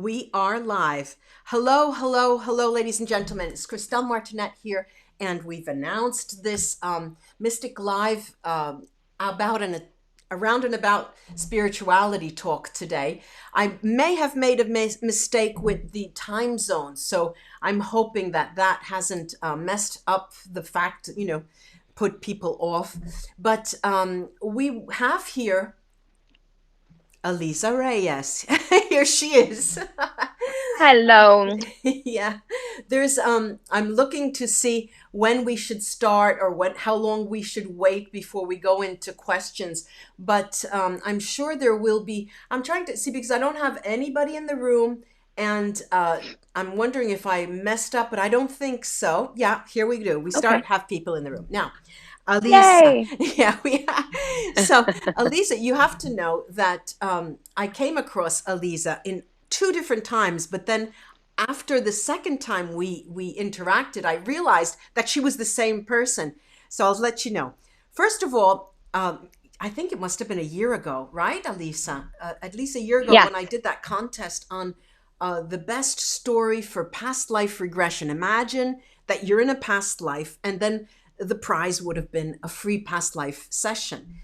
We are live. Hello, hello, hello, ladies and gentlemen. It's Christelle Martinette here, and we've announced this Mystic Live around and about spirituality talk today. I may have made a mistake with the time zone, so I'm hoping that that hasn't messed up the fact, put people off. But we have here Alicia Reyes. Here she is. Hello. Yeah. There's I'm looking to see when we should start or how long we should wait before we go into questions. But I'm sure there will be. I'm trying to see because I don't have anybody in the room, and I'm wondering if I messed up, but I don't think so. Yeah, here we do. We Okay. have people in the room now. Alisa. Yay. Yeah, so Alisa, you have to know that I came across Alisa in two different times, but then after the second time we interacted, I realized that she was the same person. So I'll let you know. First of all, I think it must have been a year ago, right, Alisa? At least a year ago Yes. when I did that contest on the best story for past life regression. Imagine that you're in a past life, and then the prize would have been a free past life session.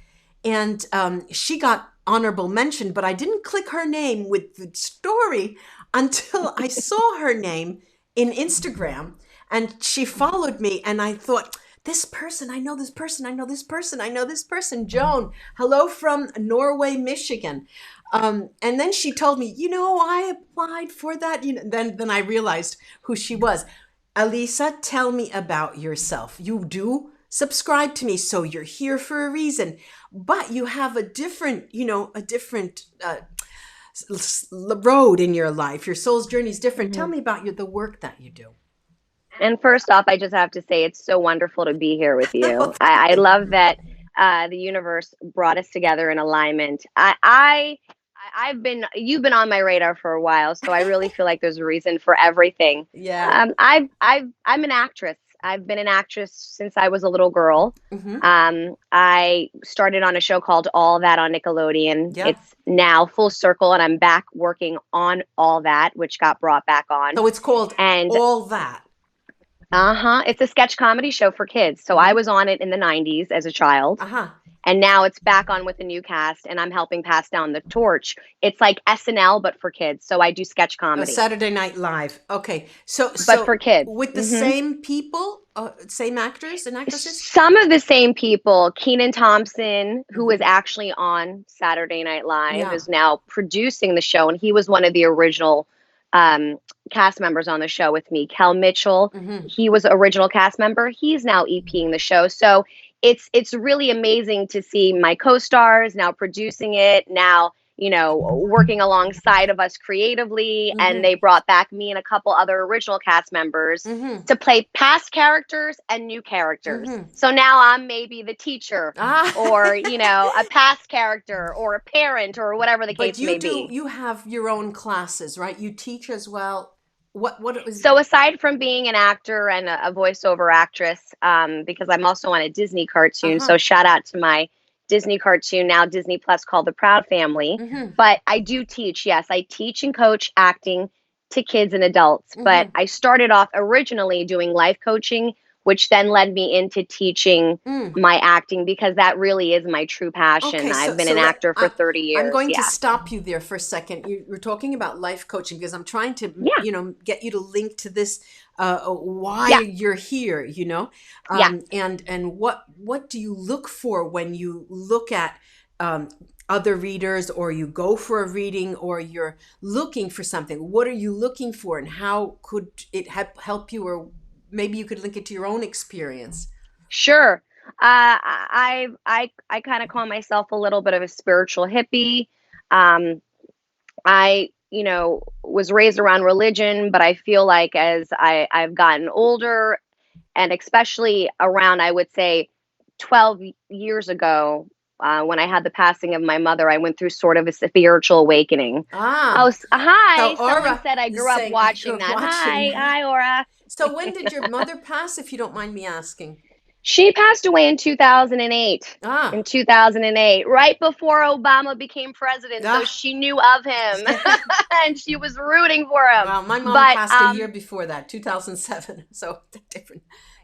And she got honorable mention, but I didn't click her name with the story until I saw her name in Instagram, and she followed me, and I thought, this person, I know this person, I know this person, I know this person, Joan. Hello from Norway, Michigan. And then she told me, I applied for that. Then I realized who she was. Alisa, tell me about yourself. You do subscribe to me, so you're here for a reason. But you have a different road in your life. Your soul's journey is different. Tell Mhm. me about the work that you do. And first off, I just have to say it's so wonderful to be here with Oh, you. thank I you. love that the universe brought us together in alignment. You've been on my radar for a while, so I really feel like there's a reason for everything. Yeah. I'm an actress. I've been an actress since I was a little girl. Mm-hmm. I started on a show called All That on Nickelodeon. Yeah. It's now full circle, and I'm back working on All That, which got brought back on. So it's called And All That. it's a sketch comedy show for kids. So I Mm-hmm. was on it in the 90s as a child, Uh-huh. and now it's back on with a new cast, and I'm helping pass down the torch. It's like SNL, but for kids. So I do sketch Oh, comedy, Saturday Night Live. Okay. So but for kids. with the Hmm. same people, same actors and actresses? Some of the same people. Kenan Thompson, who is Mm-hmm. actually on Saturday Night Live, Yeah. is now producing the show, and he was one of the original um, cast members on the show with me. Kel Mitchell, Mm-hmm. he was original cast member. He's now EPing the show, so it's really amazing to see my co-stars now producing it. Now, working alongside of us creatively, and Mm-hmm. they brought back me and a couple other original cast members Mm-hmm. to play past characters and new characters. Mm-hmm. So now I'm maybe the teacher, Ah. or a past character, or a parent, or whatever the But case may be. you have your own classes, right? You teach as well. What was So aside from being an actor and a voiceover actress, because I'm also on a Disney cartoon, uh-huh. so shout out to my Disney cartoon, now Disney Plus, called The Proud Family. Mm-hmm. But I do teach. Yes, I teach and coach acting to kids and adults. But Mm-hmm. I started off originally doing life coaching, which then led me into teaching Mm. my acting, because that really is my true passion. Okay, I've so been an actor for 30 I'm years. going to Yeah. stop you there for a second. We're talking about life coaching because I'm trying to, Yeah. get you to link to this, why Yeah. you're here, Yeah. and what do you look for when you look at other readers, or you go for a reading, or you're looking for something? What are you looking for, and how could it help you, or maybe you could link it to your own experience? Sure. I kind of call myself a little bit of a spiritual hippie. Um, I was raised around religion, but I feel like as I've gotten older, and especially around, I would say, 12 years ago, when I had the passing of my mother, I went through sort of a spiritual awakening. Oh, Ah, so hi! Someone Aura said I is grew up saying, watching "You're that. watching Hi, that." hi, Aura. So when did your mother pass, if you don't mind me asking? She passed away in 2008. Ah, In 2008, right before Obama became president, so ah. she knew of him and she was rooting for him. Well, my mom But passed a year before that, 2007. So different,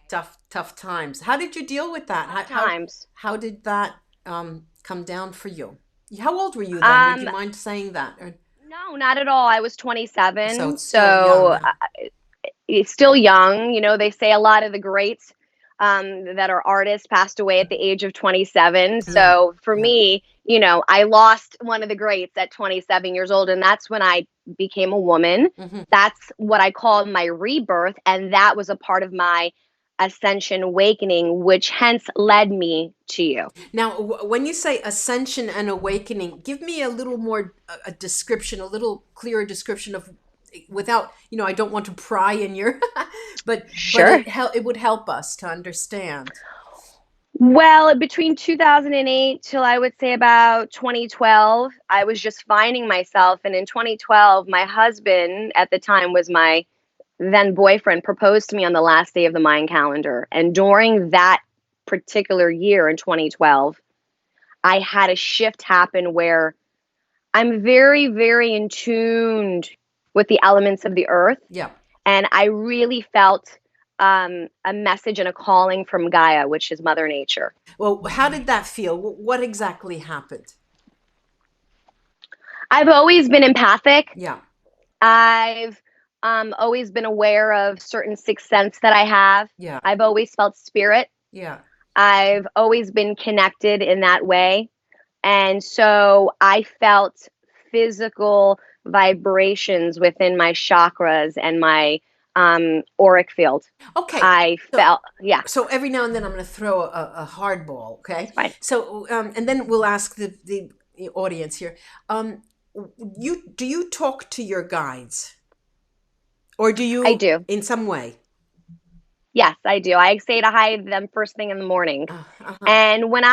tough times. How did you deal with that? tough times. How did that come down for you? How old were you then? Would Um, you mind saying that? no, not at all. I was So 27, it's still young. so it's still young. You know, they say a lot of the greats that are artists passed away at the age of 27. Yeah, So for yeah. me, you know, I lost one of the greats at 27 years old, and that's when I became a woman. Hmm. That's what I call my rebirth, and that was a part of my ascension awakening, which hence led me to you. Now, when you say ascension and awakening, give me a little more a description, a little clearer description of, without, I don't want to pry in your, but Sure. it would help us to understand. Well, between 2008 till I would say about 2012, I was just finding myself. And in 2012, my husband at the time was my then boyfriend proposed to me on the last day of the Mayan calendar. And during that particular year in 2012, I had a shift happen where I'm very, very in tuned with the elements of the earth. Yeah. And I really felt a message and a calling from Gaia, which is Mother Nature. Well, how did that feel? What exactly happened? I've always been empathic. Yeah. I've always been aware of certain sixth sense that I have. Yeah. I've always felt spirit. Yeah. I've always been connected in that way. And so I felt physical vibrations within my chakras and my auric field. Okay. I felt, yeah, So every now and then I'm going to throw a hard ball. Okay. it's fine. So and then we'll ask the audience here. Do you talk to your guides, or do you I do. in some way? Yes, I do. I say to hi to them first thing in the morning. Uh-huh. And when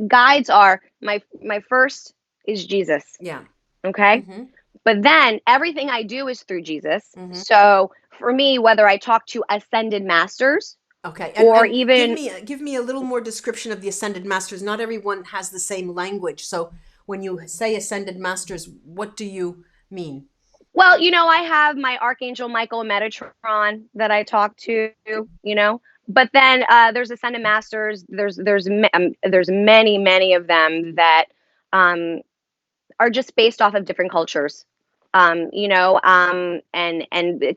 guides are my first is Jesus. Yeah. Okay. Mm-hmm. But then everything I do is through Jesus. Mm-hmm. So for me, whether I talk to ascended masters Okay, or and even, give me a little more description of the ascended masters. Not everyone has the same language, so when you say ascended masters, what do you mean? well, I have my Archangel Michael and Metatron that I talk to, but then there's ascended masters. There's many of them that um, are just based off of different cultures, and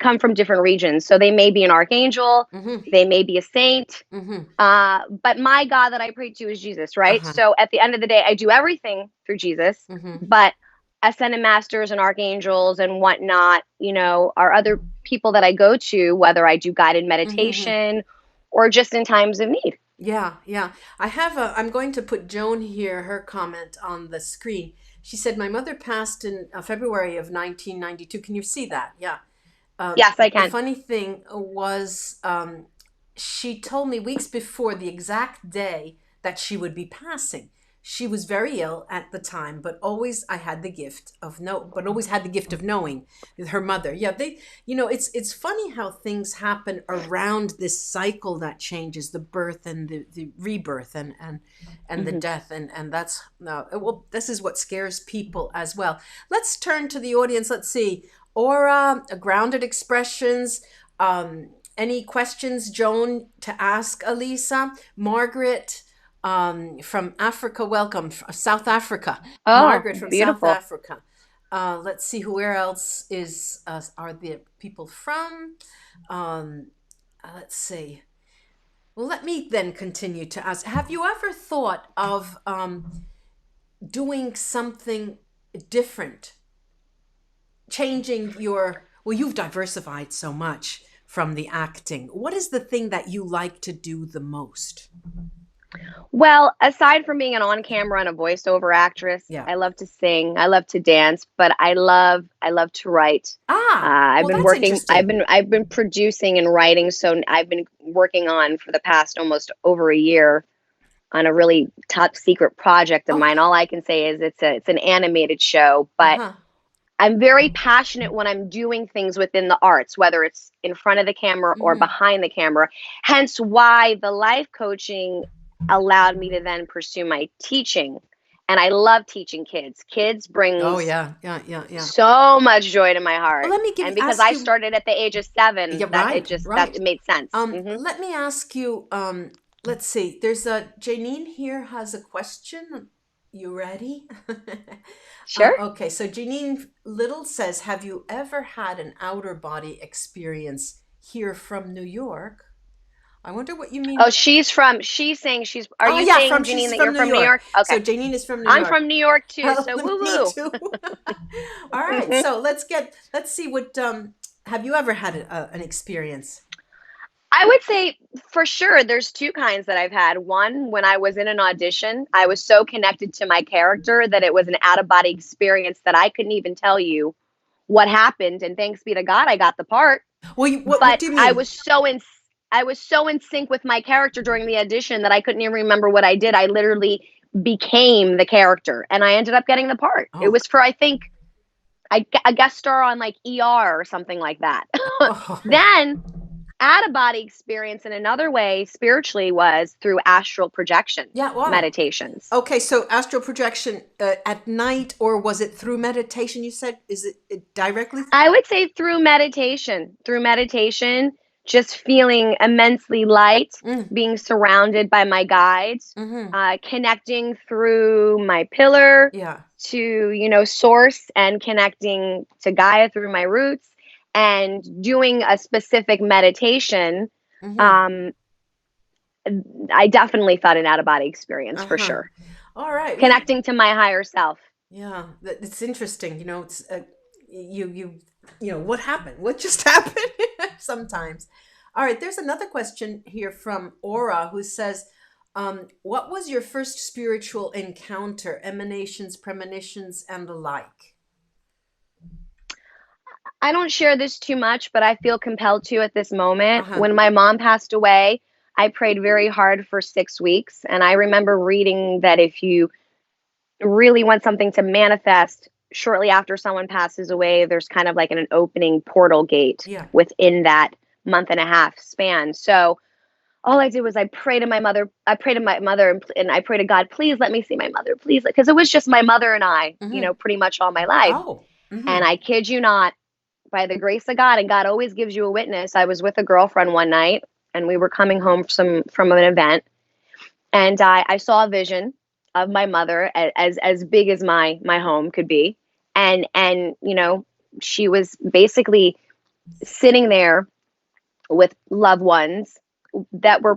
come from different regions. So they may be an archangel, Mm-hmm. they may be a saint, Mm-hmm. but my God that I pray to is Jesus, right? Uh-huh. So at the end of the day, I do everything through Jesus, Mm-hmm. but ascended masters and archangels and whatnot, are other people that I go to, whether I do guided Mm-hmm. meditation or just in times of need. Yeah, yeah. I'm going to put Joan here, her comment on the screen. She said, my mother passed in February of 1992. Can you see that? Yeah. Yes, I The can. funny thing was, she told me weeks before the exact day that she would be passing. She was very ill at the time, but always had the gift of knowing with her mother. Yeah, it's funny how things happen around this cycle that changes the birth and the rebirth and the Mm-hmm. death, and that's well, this is what scares people as well. Let's turn to the audience. Let's see. Aura, grounded expressions. Any questions, Joan, to ask Alisa? Margaret from Africa, welcome. South Africa. Oh, Margaret from South beautiful. Africa. Let's see where else are the people from. Let's see. Well, let me then continue to ask. Have you ever thought of doing something different? Changing you've diversified so much from the acting. What is the thing that you like to do the most? Well, aside from being an on-camera and a voiceover actress, Yeah. I love to sing, I love to dance, but I love to write. I've been That's working, interesting. I've been producing and writing, so I've been working on for the past almost over a year on a really top secret project of Oh, mine. All I can say is it's an animated show, but uh-huh. I'm very passionate when I'm doing things within the arts, whether it's in front of the camera or Mm-hmm. behind the camera. Hence why the life coaching allowed me to then pursue my teaching. And I love teaching kids. Kids Oh brings yeah, yeah, yeah, yeah. so much joy to my Well, heart. let me And because ask I you. started at the age of 7, Yeah, that right, that right. it made sense. Let me ask you. Let's see. There's a Janine here has a question. You ready? Sure. Okay, so Janine Little says, "Have you ever had an outer body experience here from New York?" I wonder what you mean. Oh, she's saying are Oh you yeah, saying, she's Janine, that from you're New from New York. York? Okay. So Janine is from New I'm York. from New York too, so woo Me woo. too. All right, so let's see what have you ever had an experience? I would say for sure there's two kinds that I've had. One, when I was in an audition, I was so connected to my character that it was an out of body experience that I couldn't even tell you what happened. And thanks be to God, I got the part. Well, what But do you mean? I was so in sync with my character during the audition that I couldn't even remember what I did. I literally became the character and I ended up getting the part. It Oh, was for, I think, a guest star on like ER or something like that. oh, Then out of body experience in another way spiritually was through astral projection yeah. Wow. meditations. Okay, so astral projection at night, or was it through meditation? You said, is it directly? I would say through meditation, just feeling immensely light, Mm, being surrounded by my guides, mm-hmm. connecting through my pillar Yeah. to, source, and connecting to Gaia through my roots and doing a specific meditation. Mm-hmm. Um, I definitely felt an out of body experience for Uh-huh. sure. All right. Well, Connecting to my higher self. yeah, it's interesting. It's what happened? What just happened? Sometimes. All right. There's another question here from Aura who says, "What was your first spiritual encounter? Emanations, premonitions, and the like." I don't share this too much, but I feel compelled to at this Uh moment. huh. When my mom passed away, I prayed very hard for 6 weeks. And I remember reading that if you really want something to manifest shortly after someone passes away, there's kind of like an opening portal gate Yeah. within that month and a half span. So all I did was I prayed to my mother. I prayed to my mother and I prayed to God, please let me see my mother, please. Because it was just my mother and I, Mm-hmm. pretty much all my life. Oh. Mm-hmm. And I kid you not, by the grace of God, and God always gives you a witness. I was with a girlfriend one night, and we were coming home from an event, and I saw a vision of my mother as big as my home could be, and she was basically sitting there with loved ones that were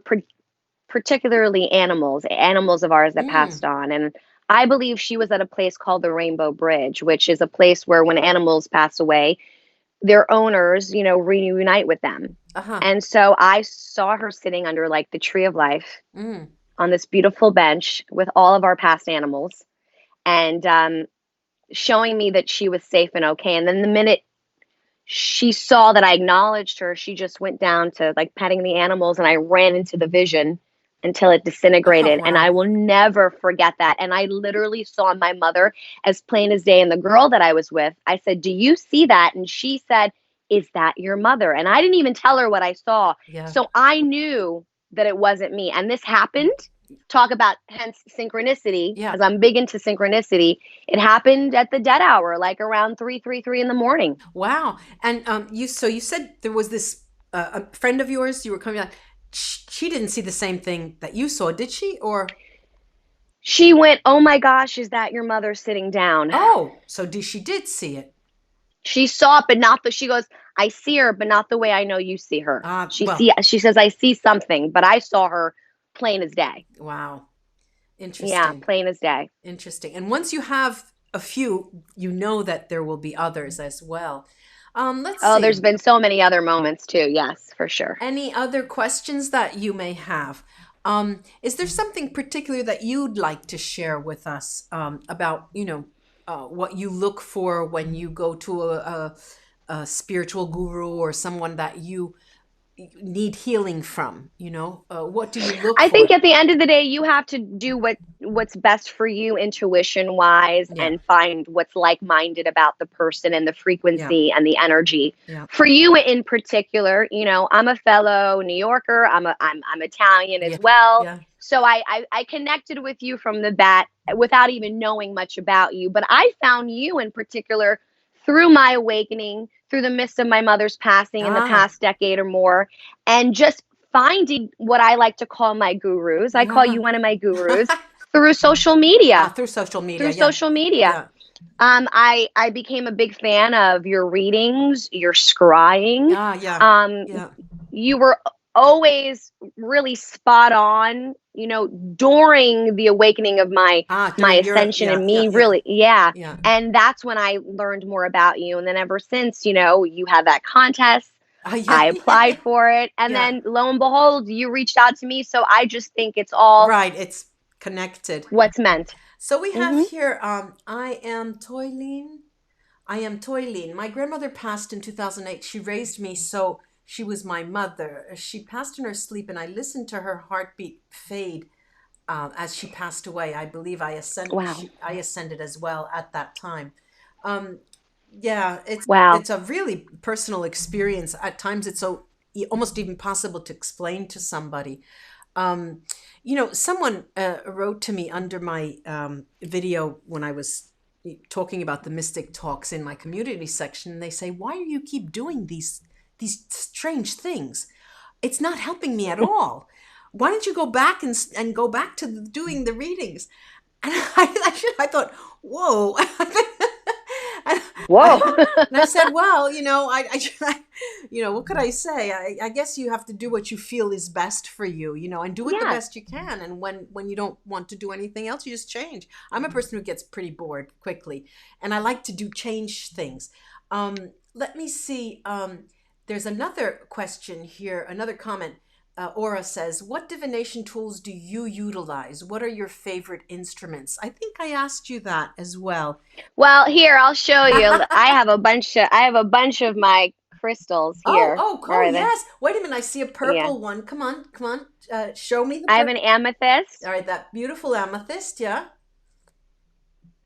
particularly animals of ours that Mm. passed on, and I believe she was at a place called the Rainbow Bridge, which is a place where when animals pass away, their owners, reunite with them. Uh huh. And so I saw her sitting under like the tree of life Mm. on this beautiful bench with all of our past animals and showing me that she was safe and okay. And then the minute she saw that I acknowledged her, she just went down to like petting the animals and I ran into the vision until it Oh disintegrated. And wow. I will never forget that. And I literally saw my mother as plain as day. And the girl that I was with, I said, do you see that? And she said, is that your mother? And I didn't even tell her what I saw. Yeah. So I knew that it wasn't me. And this happened. Talk about hence synchronicity, Yeah. as I'm big into synchronicity. It happened at the dead hour, like around 3 in the morning. Wow. And you said there was this a friend of yours you were coming on. She didn't see the same thing that you saw, did she? Or She went, oh my gosh, is that your mother sitting down? oh, so she did see it. She saw it, but not the, she goes, I see her, but not the way I know you see her. Well, She says, I see something, but I saw her plain as day. wow. Yeah, Interesting. plain as day. Interesting. And once you have a few, you know that there will be others as well. Let's Oh, see. there's been so many other moments too. Yes, for sure. Any other questions that you may have? Is there something particular that you'd like to share with us about, what you look for when you go to a spiritual guru or someone that you need healing from? You know, what do you look I for? think at the end of the day, you have to do what's best for you, intuition wise, Yeah, and find what's like minded about the person and the yeah, frequency and the energy. yeah, For you in particular, I'm a fellow New Yorker. I'm Italian yeah, as well. yeah. So I connected with you from the bat without even knowing much about you. But I found you in particular through my awakening, through the midst of my mother's passing in the Ah, past decade or more, and just finding what I like to call my gurus. I call yeah. you one of my gurus through social media. Through social media. Through Yeah, social media. yeah. I became a big fan of your readings, your scrying. Ah, yeah, Um, yeah. you were always really spot on, during the awakening of my During your, ascension yeah, and yeah, me, yeah, really, yeah. yeah. And that's when I learned more about you. And then ever since, you had that contest. Yeah, I yeah, applied for it, and yeah. then lo and behold, you reached out to me. So I just think it's all Right, it's connected. what's meant. So we have Hmm. here, I am Toylene. I am Toylene. My grandmother passed in 2008. She raised me, so she was my mother. She passed in her sleep, and I listened to her heartbeat fade as she passed away. I believe Wow. I ascended as well at that time. Um, yeah, Wow. it's a really personal experience. At times, it's so almost even possible to explain to somebody. Um, someone wrote to me under my video when I was talking about the mystic talks in my community section, and they say, "Why do you keep doing these strange things? It's not helping me at all. Why don't you go back and go back to doing the readings?" And I thought, whoa. and, Whoa. and I said, well, what could I say? I guess you have to do what you feel is best for you, and do it the Yes. best you can. And when you don't want to do anything else, you just change. I'm a person who gets pretty bored quickly, and I like to do change things. Let me see. There's another question here, another comment. Aura says, what divination tools do you utilize? What are your favorite instruments? I think I asked you that as well. Well, here I'll show you. I have a bunch of my crystals Oh, here. oh, Where oh, are they? yes. Wait a minute. I see a Yeah. purple one. Come on, come on. Show me the I have an purple. amethyst. All right, that beautiful amethyst. Yeah.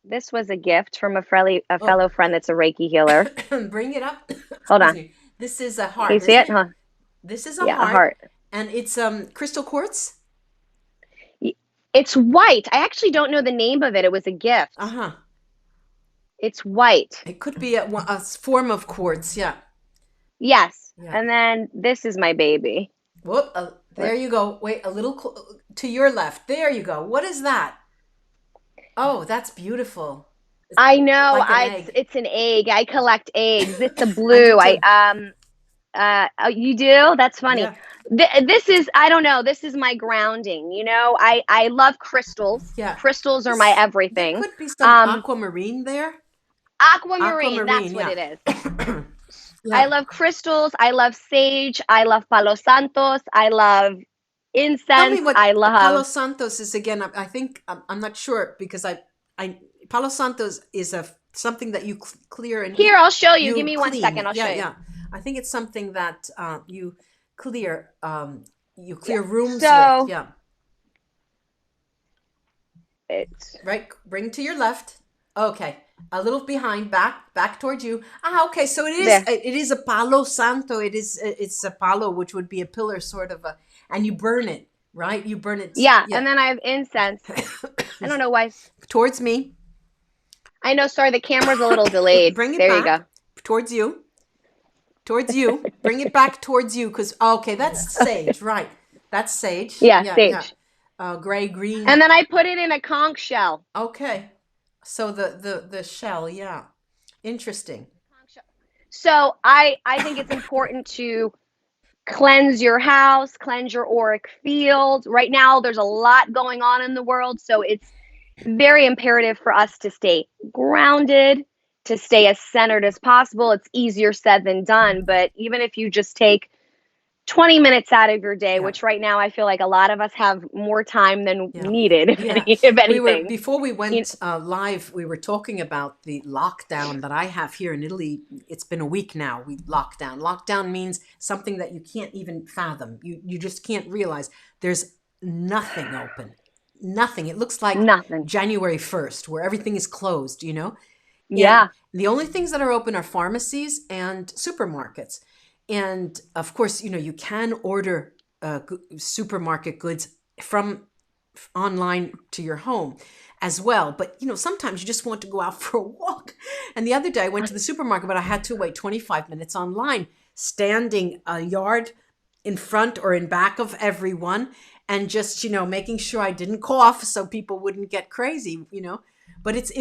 This was a gift from a Oh, fellow friend that's a Reiki healer. bring it up. Hold Excuse on. me. This is a Can you heart, see isn't it? it? Huh? This is a Yeah, a heart, heart. and it's crystal quartz. It's white. I actually don't know the name of it. It was a Uh gift. huh. It's white. It could be a form of quartz. Yeah. Yes. Yeah. And then this is my baby. Whoop. There you go. Wait, a little to your left. There you go. What is that? Oh, that's beautiful. It's I know. like an It's egg. it's an egg. I collect eggs. It's a I do blue. I too. oh, you do? That's funny. Yeah. This is, I don't know. This is my grounding. I love crystals. Yeah. Crystals are my There everything. could be some Um, aquamarine there. aquamarine. That's Aquamarine, what yeah. it is. I Yeah. love crystals. I love sage. I love palo santos. I love Tell me incense. what I Palo love. Santos is again. I think I'm not sure because I Palo Santos is a something that you clear and Here, I'll show you. Give you me one clean. second. I'll Yeah, show you. yeah. I think it's something that you clear you Yeah. clear rooms with. So Yeah. it's Right. Bring to your left. Okay. A little behind, back towards you. Ah, okay. So there. it is a palo santo. It's a palo, which would be a pillar, sort of a, and you burn it, right? You burn it. Yeah, Yeah. and then I have incense. I don't know why. Towards me. I know. Sorry, the camera's a little delayed. Bring it There you back go. towards you. Towards you. Bring it back towards you, because okay, that's sage, right? That's sage. Yeah, Yeah, yeah. sage. Gray green. And then I put it in a conch shell. Okay. So the shell, yeah. Interesting. So I think it's important to cleanse your house, cleanse your auric field. Right now, there's a lot going on in the world, so it's very imperative for us to stay grounded, to stay as centered as possible. It's easier said than done, but even if you just take 20 minutes out of your day, Yeah. which right now I feel like a lot of us have more time than Yeah. needed, Yeah. if We were, anything. before we You, went live, we were talking about the lockdown that I have here in Italy. It's been a week now. We locked down. Lockdown means something that you can't even fathom. You just can't realize there's nothing open. Nothing. It looks like nothing. January 1st, where everything is closed, And Yeah. the only things that are open are pharmacies and supermarkets. And of course, you can order supermarket goods from online to your home as well. But, sometimes you just want to go out for a walk. And the other day I went to the supermarket, but I had to wait 25 minutes online, standing a yard in front or in back of everyone, and just, making sure I didn't cough so people wouldn't get crazy. But it's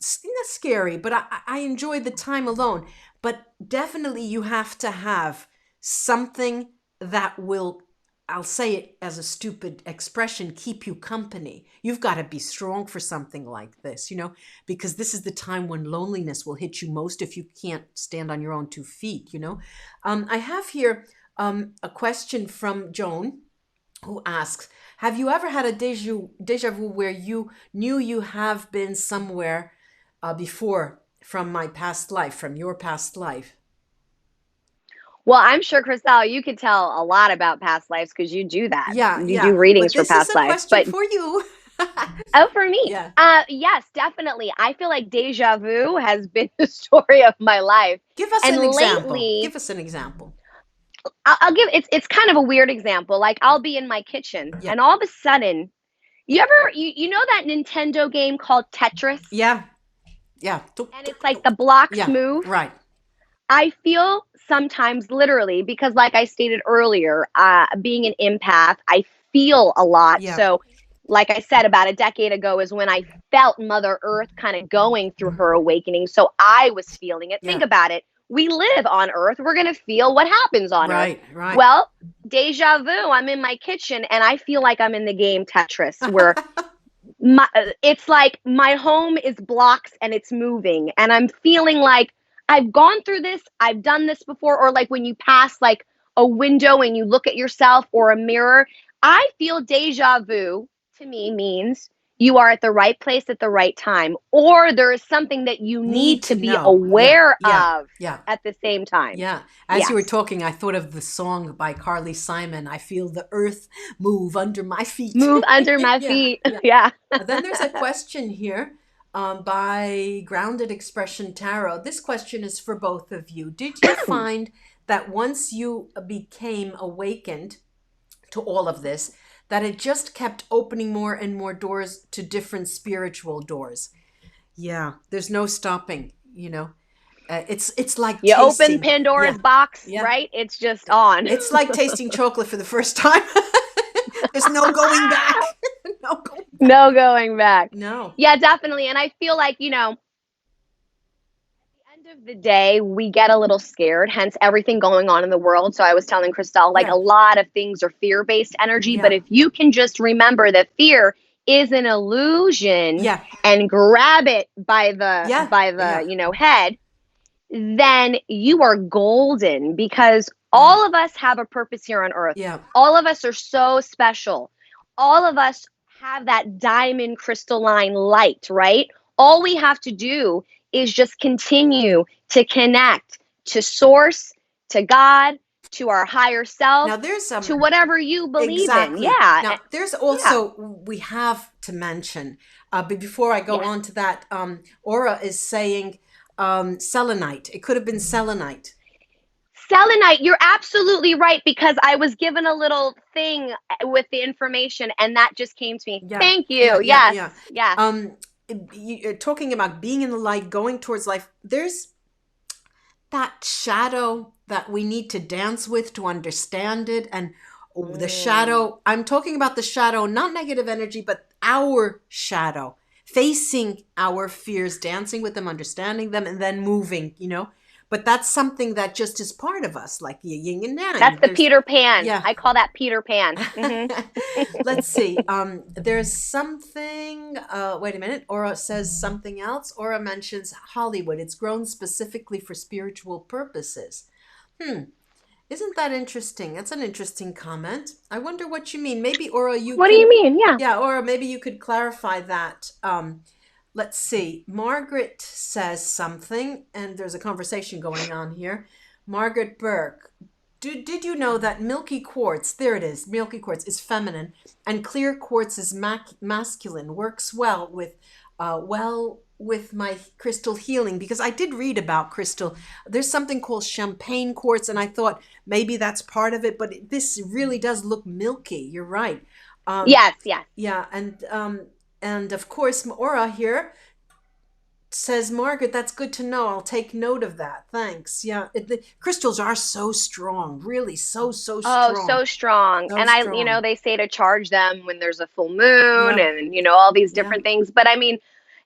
scary, but I enjoy the time alone. But definitely you have to have something that will, I'll say it as a stupid expression, keep you company. You've got to be strong for something like this, because this is the time when loneliness will hit you most if you can't stand on your own 2 feet. I have here a question from Joan, who asks, have you ever had a deja vu where you knew you have been somewhere before from your past life? Well, I'm sure, Christelle, you could tell a lot about past lives because you do that. Yeah, You yeah. do readings But for this is past a lives. question But for you. oh, for me, Yeah. yes, definitely. I feel like deja vu has been the story of my life. Give us And an example. lately, Give us an example. I'll give it's kind of a weird example. Like I'll be in my kitchen, Yeah. and all of a sudden, you know that Nintendo game called Tetris, Yeah. Yeah. and it's like the blocks Yeah. move. Right. I feel sometimes literally because, like I stated earlier, being an empath, I feel a lot. Yeah. So, like I said, about a decade ago is when I felt Mother Earth kind of going through her awakening. So I was feeling it. Yeah. Think about it. We live on Earth. We're going to feel what happens on Earth. Right. Right. Well, deja vu. I'm in my kitchen and I feel like I'm in the game Tetris, where it's like my home is blocks and it's moving, and I'm feeling like I've gone through this, I've done this before, or like when you pass like a window and you look at yourself or a mirror. I feel deja vu to me means you are at the right place at the right time, or there is something that you Need need to to be know. Yeah. aware Yeah. of Yeah. at the same time. Yeah. As you were Yes. talking, I thought of the song by Carly Simon. I feel the earth move under my feet. Move under my Yeah. feet. Yeah. Yeah. Then there's a question here by Grounded Expression Tarot. This question is for both of you. Did you find that once you became awakened to all of this, that it just kept opening more and more doors to different spiritual doors? Yeah, there's no stopping. It's like You open tasting. Pandora's Yeah, box, yeah. right? It's just on. It's like tasting chocolate for the first time. There's no going back. No going. No going back. No. Yeah, definitely. And I feel like, at the end of the day, we get a little scared, hence everything going on in the world. So I was telling Christelle, like Yeah. a lot of things are fear-based energy. But Yeah. if you can just remember that fear is an illusion Yeah. and grab it by the Yeah. Yeah. head, then you are golden because Yeah. all of us have a purpose here on earth. Yeah. All of us are so special. All of us have that diamond crystalline light, right? All we have to do is just continue to connect to source, to God, to our higher self, Now there's some to whatever you believe in. exactly. Yeah. Now there's Yeah. also we have to mention, but before I go Yes. on to that, Aura is saying selenite. It could have been selenite. Selenite, you're absolutely right because I was given a little thing with the information and that just came to me. Yeah. Thank Yeah. you. Yeah. Yes. Yeah. Yes. You're talking about being in the light, going towards life. There's that shadow that we need to dance with to understand it. And the shadow, I'm talking about the shadow, not negative energy, but our shadow, facing our fears, dancing with them, understanding them, and then moving. But that's something that just is part of us, like yin and yang. That's the Peter Pan. Yeah. I call that Peter Pan. Mhm. Let's see. There's something. Wait a minute. Aura says something else. Aura mentions Hollywood. It's grown specifically for spiritual purposes. Isn't that interesting? That's an interesting comment. I wonder what you mean. Maybe, Aura, you What do you can, mean? Yeah. yeah, Aura, maybe you could clarify that. Let's see. Margaret says something, and there's a conversation going on here. Margaret Burke, did you know that milky quartz, there it is, milky quartz is feminine, and clear quartz is masculine, works well with my crystal healing? Because I did read about crystal. There's something called champagne quartz, and I thought maybe that's part of it, but this really does look milky. You're right. Um, Yes, yes. yeah, and of course, Aura here says, Margaret, that's good to know. I'll take note of that. Thanks. Yeah, the crystals are so strong, really, so Oh, strong, so strong. so And strong. they say to charge them when there's a full moon Yeah, and, all these yeah. different things. But I mean,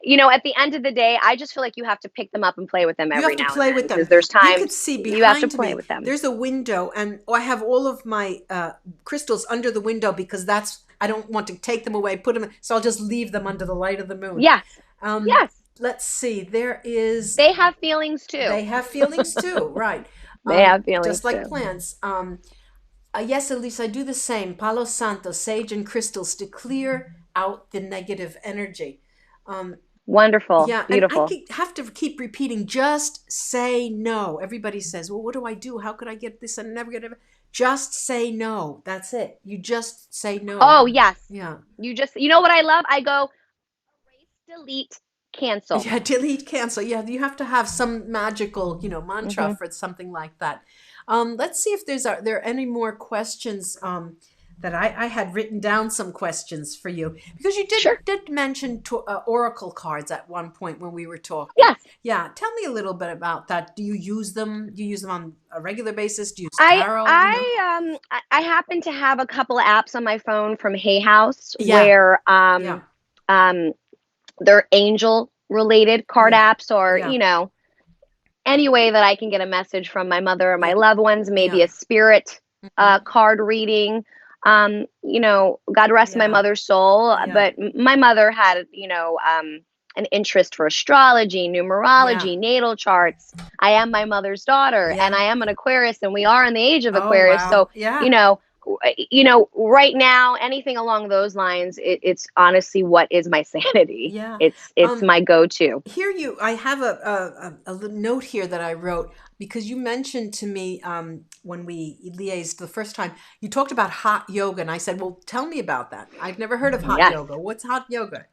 at the end of the day, I just feel like you have to pick them up and play with them You every have to now and play then with because them. there's You could times see you have to behind play me, with them. there's a window, and I have all of my crystals under the window because I don't want to take them away, put them, so I'll just leave them under the light of the moon. Yes. Um, Yes. let's see, there is, They have feelings too. they have feelings too, right? They have Just feelings like too. plants. Yes, Elise, I do the same. Palo Santo, sage, and crystals to clear out the negative energy. Um, Wonderful. yeah, and Beautiful. have to keep repeating, just say no. Everybody says, well, what do I do? How could I get this and never get it? Just say no. That's it. You just say no. Oh, yes. Yeah. You know what I love? I go erase, delete, cancel. Yeah, delete, cancel. Yeah, you have to have some magical, mantra Hmm. for something like that. Let's see if are there any more questions that I had written down some questions for you because you Sure. did mention oracle cards at one point when we were talking. Yes. Yeah, tell me a little bit about that. Do you use them? Do you use them on a regular basis? Do you use I tarot? I happen to have a couple of apps on my phone from Hay House Yeah, where yeah, um they're angel related card yeah, apps, or yeah, any way that I can get a message from my mother or yeah, my loved ones, maybe yeah. a spirit Hmm. card reading. God rest my Yeah, mother's soul, yeah, but my mother had, an interest for astrology, yeah, numerology, natal charts. I am my mother's daughter, and yeah. I am an Aquarius, and we are in the age of Oh, Aquarius. wow. So, Yeah. you know, right now, anything along those lines, it's honestly what is my sanity. Yeah. It's Um, my go-to. I have a little note here that I wrote because you mentioned to me when we liaised the first time, you talked about hot yoga. And I said, well, tell me about that. I've never heard of hot Yes. yoga. What's hot yoga?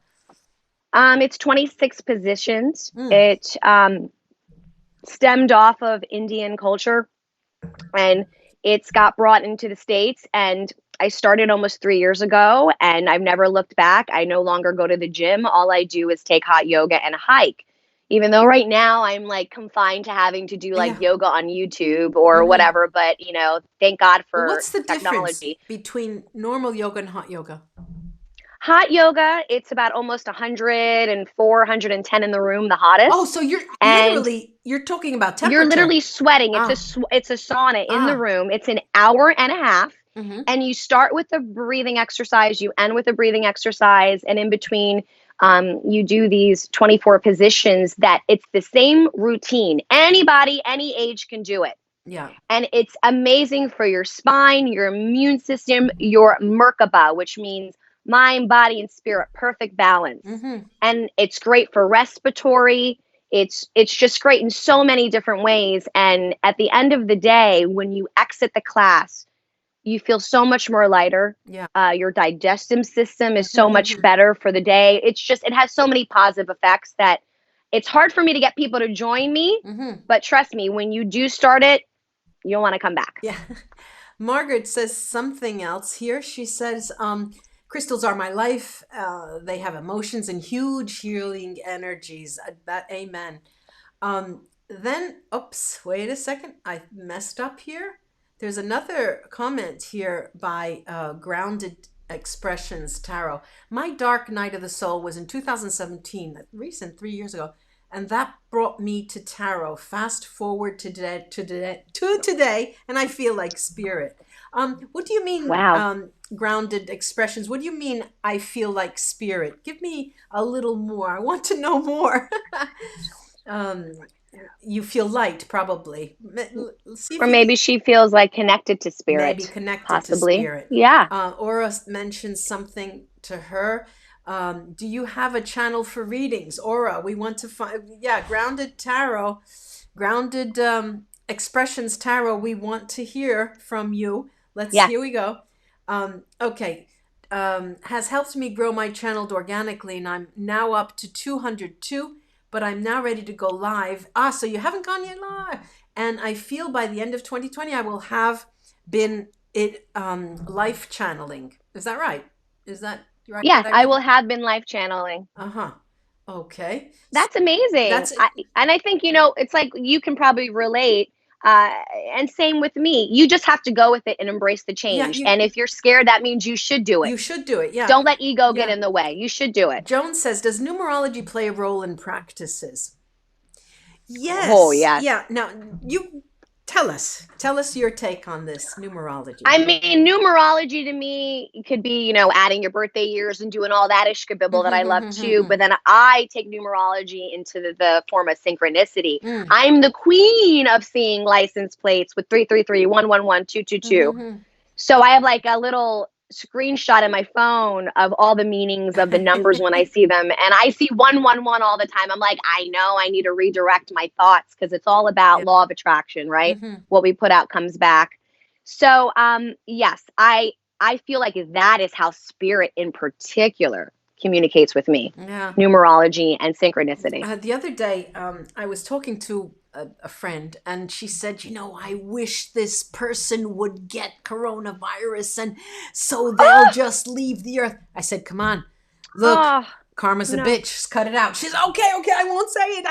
It's 26 positions. Mm, It stemmed off of Indian culture, and it's got brought into the States. And I started almost 3 years ago, and I've never looked back. I no longer go to the gym. All I do is take hot yoga and hike. Even though right now I'm like confined to having to do like yeah. yoga on YouTube or Hmm. whatever, but thank God Well, for what's the difference technology. between normal yoga and hot yoga? Hot yoga, it's about almost 104, 110 in the room, the Oh, hottest. so And you're talking about you're temperature. literally sweating. Ah, It's a sauna in the ah. room. It's an hour and a half, Mm-hmm. and you start with a breathing exercise, you end with a breathing exercise, and in between, you do these 24 positions. That it's the same routine. Anybody, any age can do it, Yeah. and it's amazing for your spine, your immune system, your Merkaba, which means mind, body, and spirit, perfect balance. Mm-hmm. And it's great for respiratory. It's just great in so many different ways. And at the end of the day, when you exit the class, you feel so much more lighter. Yeah. Your digestive system is so much Mm-hmm. better for the day. It has so many positive effects that it's hard for me to get people to join me. Mm-hmm. But trust me, when you do start it, you'll want to come back. Yeah. Margaret says something else here. She says, crystals are my life. They have emotions and huge healing energies. Amen. Then, oops, wait a second. I messed up here. There's another comment here by Grounded Expressions Tarot. My dark night of the soul was in 2017, recent 3 years ago, and that brought me to tarot. Fast forward to today, and I feel like spirit. What do you mean, Wow. Grounded Expressions? What do you mean? I feel like spirit. Give me a little more. I want to know more. um, you feel light, probably. See if Or you maybe she feels like connected to maybe spirit, connected to possibly. spirit. Yeah. Aura mentioned something to her. Do you have a channel for readings, Aura? We want to find, yeah, grounded tarot, grounded expressions tarot. We want to hear from you. Yes. Here we go. Okay. Has helped me grow my channel organically, and I'm now up to 202, but I'm now ready to go live. So you haven't gone yet live. And I feel by the end of 2020, I will have been life channeling. Is that right? Is that right? Yes, Did I I read will that? have been life channeling. Uh-huh. Okay. That's amazing. That's And I think, it's like you can probably relate. Uh, and same with me. You just have to go with it and embrace the yeah, change. And if you're scared, that means you should do it. you should do it. Yeah. Don't let ego get Yeah. in the way. You should do it. Joan says, does numerology play a role in practices? Yes. Oh, yes. Yeah. Now you tell us your take on this numerology. I mean, numerology to me could be, adding your birthday years and doing all that ishkabibble that I love too. But then I take numerology into the form of synchronicity. I'm the queen of seeing license plates with 333, 111, 222. So I have like a little screenshot in my phone of all the meanings of the numbers when I see them. And I see 111 all the time. I'm like, I know I need to redirect my thoughts because it's all about law of attraction, right? What we put out comes back. So, yes, I feel like that is how spirit in particular communicates with me. Yeah. Numerology and synchronicity. The other day, I was talking to a friend, and she said, I wish this person would get coronavirus, and so they'll just leave the earth. I said, come on, look, karma's a bitch. Just cut it out. She's okay, I won't say it.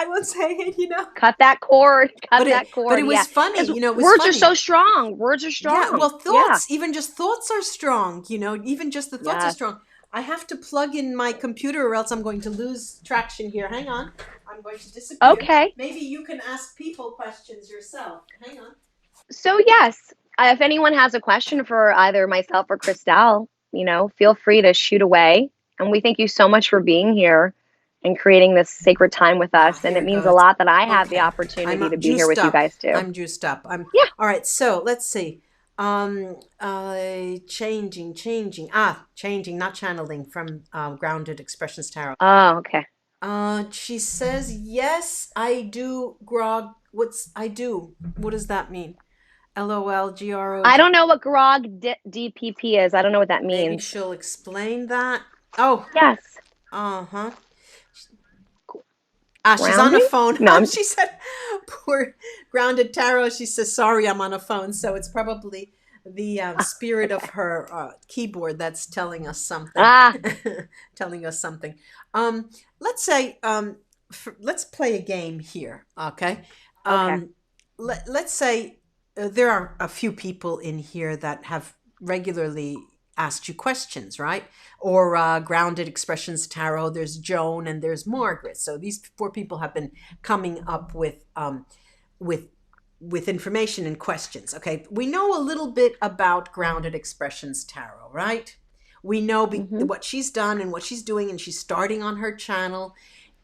Cut that cord. But it was funny. It was words funny. are so strong. Words are strong. Yeah, well, thoughts, even just thoughts are strong. Even just the thoughts are strong. I have to plug in my computer or else I'm going to lose traction here. Hang on. I'm going to disappear. Okay. Maybe you can ask people questions yourself. Hang on. So, yes, if anyone has a question for either myself or Christelle, feel free to shoot away. And we thank you so much for being here and creating this sacred time with us. And it means a lot that I have the opportunity to be here with you guys too. I'm juiced up. All right. So let's see. Changing, not channeling from Grounded Expressions Tarot. Oh, okay. She says, yes, I do grog. I do? What does that mean? LOL, GRO. I don't know what grog DPP is. I don't know what that means. Maybe she'll explain that. Oh. Yes. Uh-huh. She's on a phone. No, she said, poor Grounded Tarot. She says, sorry, I'm on a phone. So it's probably the spirit of her keyboard that's telling us something. Telling us something. Let's say, let's play a game here. Okay. Let's say there are a few people in here that have regularly asked you questions, right? Or Grounded Expressions Tarot, there's Joan and there's Margaret. So these 4 people have been coming up with information and questions. Okay, we know a little bit about Grounded Expressions Tarot, right? We know what she's done and what she's doing, and she's starting on her channel,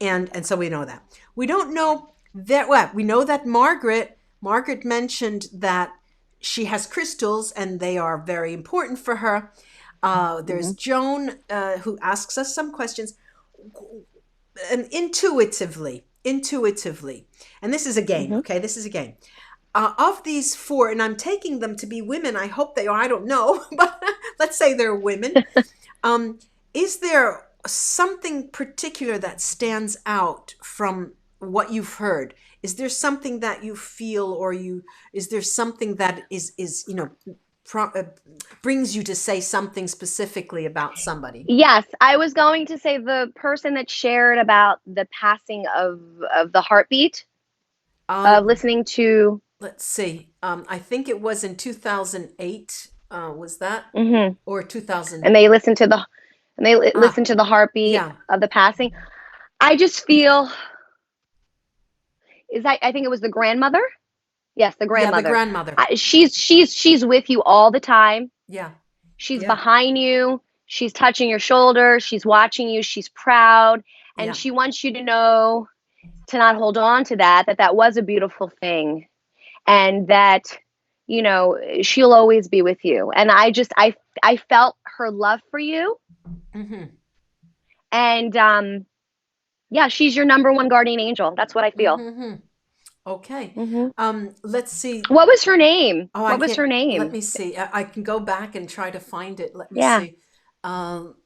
and so we know that. We don't know that. Well, we know that Margaret mentioned that she has crystals, and they are very important for her. There's Joan, who asks us some questions, and intuitively, and this is a game, okay? This is a game. Of these 4, and I'm taking them to be women, I hope they are, I don't know, but let's say they're women. Is there something particular that stands out from what you've heard? Is there something that you feel, or is there something that is brings you to say something specifically about somebody? Yes, I was going to say the person that shared about the passing of the heartbeat, of listening to. Let's see. I think it was in 2008. Was that or 2000? And they listened to the heartbeat of the passing. I just feel. I think it was the grandmother. Yes, the grandmother. Yeah, the grandmother. She's with you all the time. Yeah. She's behind you. She's touching your shoulder. She's watching you. She's proud. And she wants you to know to not hold on to that, that was a beautiful thing, and that, she'll always be with you. And I felt her love for you. Mm-hmm. And yeah, she's your number one guardian angel. That's what I feel. Mm-hmm. Okay. Hmm. Let's see. What was her name? Oh, I What was can't. her Let name? me see. I can go back and try to find it. Let me Yeah. see. Um,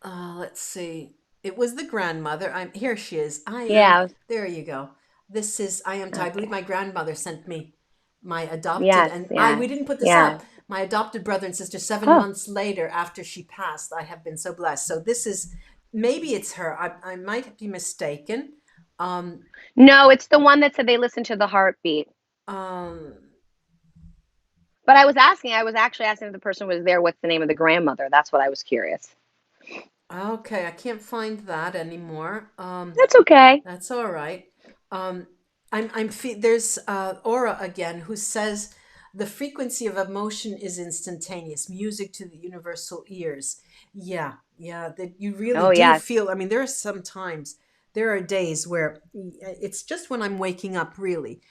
let's see. It was the grandmother. I'm here. She is. I am. Yeah. There you go. This is. I am. I believe Okay. my grandmother sent me my adopted, Yes. and I. Yes. We didn't put this Yeah. up. My adopted brother and sister. Seven Huh. months later, after she passed, I have been so blessed. So this is. Maybe it's her. I might be mistaken. Um. No, it's the one that said they listened to the heartbeat. Um. But I was actually asking if the person was there, what's the name of the grandmother? That's what I was curious. Okay, I can't find that anymore. That's okay. That's all right. Um, there's Aura again who says the frequency of emotion is instantaneous, music to the universal ears. Yeah, yeah, that you really Oh, do yes. feel. I mean, there are some times, there are days where it's just when I'm waking up, really,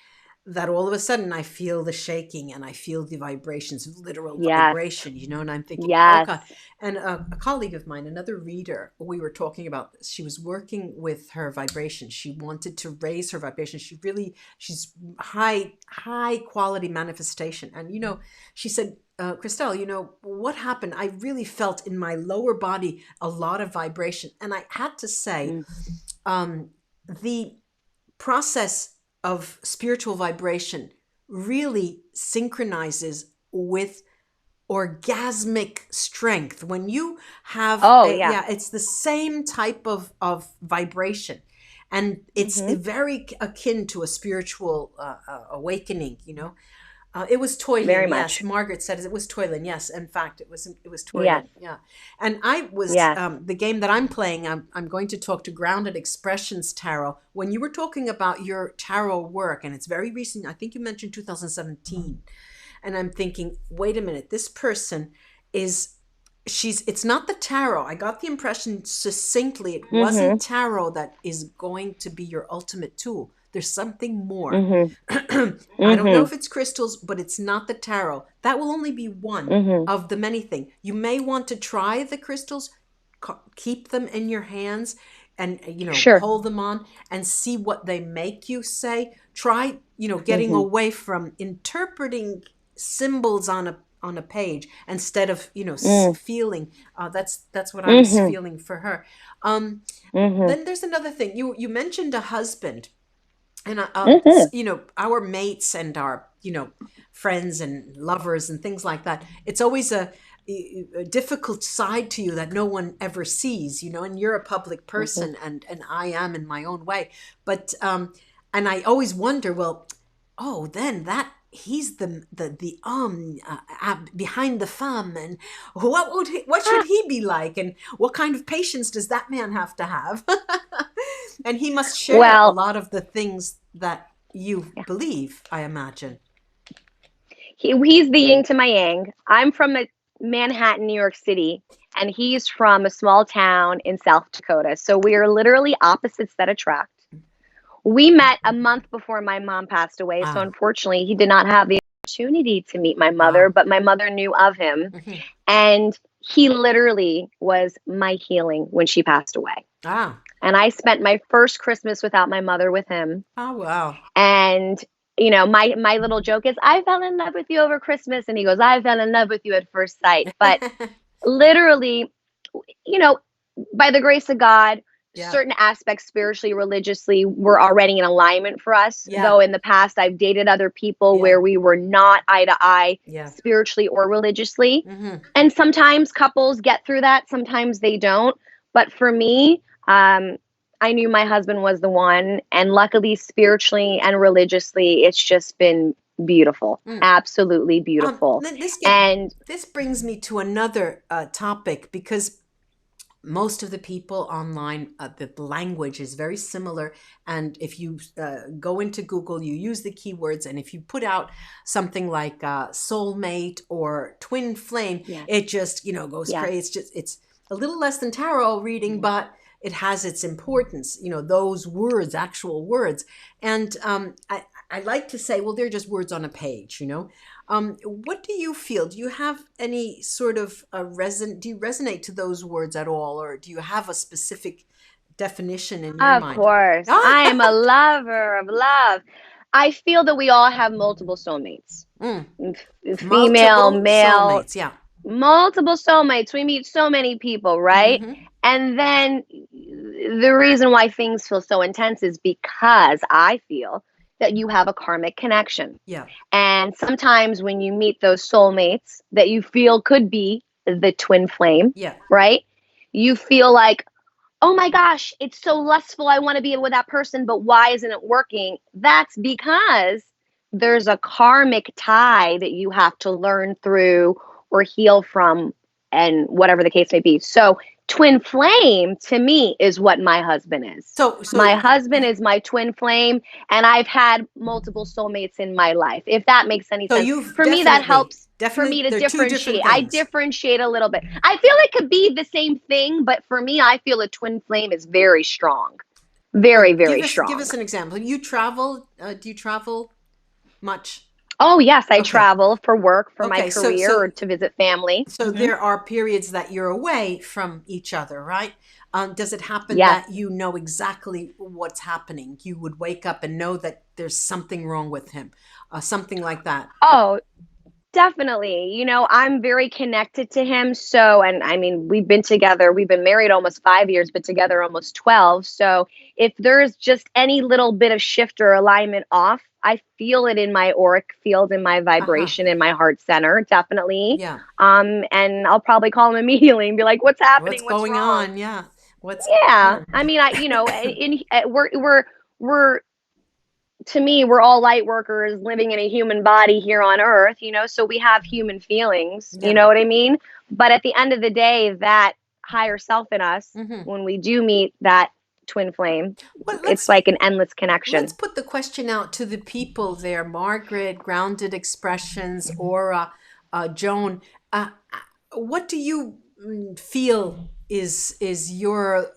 that all of a sudden I feel the shaking and I feel the vibrations, literal Yes. vibration, and I'm thinking, oh Yes. God. And a colleague of mine, another reader, we were talking about, she was working with her vibration. She wanted to raise her vibration. She's high quality manifestation. And, she said, Christelle, what happened? I really felt in my lower body a lot of vibration. And I had to say, Mm. the process of spiritual vibration really synchronizes with orgasmic strength. When you have Oh, yeah. it's the same type of vibration, and it's Hmm. very akin to a spiritual awakening. It was Very toiling, yes. much. Margaret said it was toiling, yes. In fact, it was Yes. toiling, yeah. And I was Yes. the game that I'm playing. I'm going to talk to Grounded Expressions Tarot. When you were talking about your tarot work, and it's very recent, I think you mentioned 2017, and I'm thinking, wait a minute, this person is it's not the tarot. I got the impression succinctly it Hmm. wasn't tarot that is going to be your ultimate tool. There's something more. Hmm. I don't know Hmm. if it's crystals, but it's not the tarot. That will only be one Hmm. of the many things. You may want to try the crystals, keep them in your hands, and Sure. hold them on and see what they make you say. Try getting Hmm. away from interpreting symbols on a page instead of Mm. feeling. That's what I was Hmm. feeling for her. um Hmm. then there's another thing. You mentioned a husband, and Hmm. our mates and our friends and lovers and things like that. It's always a difficult side to you that no one ever sees, and you're a public Hmm. person, and I am in my own way. But and I always wonder, well, oh, then that he's behind the thumb, and what should he be like, and what kind of patience does that man have to have? And he must share a Well, lot of the things that you yeah. believe, I imagine. He's the yin to my yang. I'm from Manhattan, New York City, and he's from a small town in South Dakota. So we are literally opposites that attract. We met a month before my mom passed away. So Ah, unfortunately, he did not have the opportunity to meet my mother, ah, but my mother knew of him. mhm, And he literally was my healing when she passed away. ah, And I spent my first Christmas without my mother with him. ah, wow. And my little joke is, I fell in love with you over Christmas, and he goes, I fell in love with you at first sight. But literally, you know, by the grace of God, Yeah, certain aspects spiritually, religiously were already in alignment for us. yeah, Though in the past, I've dated other people yeah, where we were not eye to eye yeah. spiritually or religiously. Hmm. And sometimes couples get through that, sometimes they don't. But for me, I knew my husband was the one. And luckily, spiritually and religiously, it's just been beautiful. Mm. Absolutely beautiful. And This brings me to another topic, because most of the people online, the language is very similar. And if you go into Google, you use the keywords, and if you put out something like soulmate or twin flame, yes, it just goes yes. crazy. It's a little less than tarot reading, but it has its importance, those words, actual words. And I like to say, well, they're just words on a page, What do you feel? Do you have any sort of do you resonate to those words at all? Or do you have a specific definition in your Of mind? course. I am a lover of love. I feel that we all have multiple soulmates. Mm. Female, Multiple male, soulmates, yeah. multiple soulmates. We meet so many people, right? Mm-hmm. And then the reason why things feel so intense is because I feel that you have a karmic connection. Yeah. And sometimes when you meet those soulmates that you feel could be the twin flame, Yeah. right? You feel like, oh my gosh, it's so lustful. I want to be with that person, but why isn't it working? That's because there's a karmic tie that you have to learn through or heal from, and whatever the case may be. So twin flame to me is what my husband is. So my husband is my twin flame, and I've had multiple soulmates in my life, if that makes any sense. For me, that helps for me to differentiate. I differentiate a little bit. I feel it could be the same thing, but for me, I feel a twin flame is very strong. Very, very strong. Give us an example. You travel, do you travel much? Oh, yes, I travel for work, for my career, or to visit family. So there are periods that you're away from each other, right? Does it happen that you know exactly what's happening? You would wake up and know that there's something wrong with him, something like that. Oh, definitely. I'm very connected to him. So, and I mean, we've been married almost 5 years, but together almost 12. So if there's just any little bit of shift or alignment off, I feel it in my auric field, in my vibration, in my heart center, definitely. Yeah. And I'll probably call him immediately and be like, what's happening? What's going wrong? on? Yeah. I mean, we're to me, we're all light workers living in a human body here on earth, so we have human feelings, you know what I mean? But at the end of the day, that higher self in us, when we do meet that twin flame, it's like an endless connection. Let's put the question out to the people there. Margaret, Grounded Expressions, Aura, Joan, what do you feel is your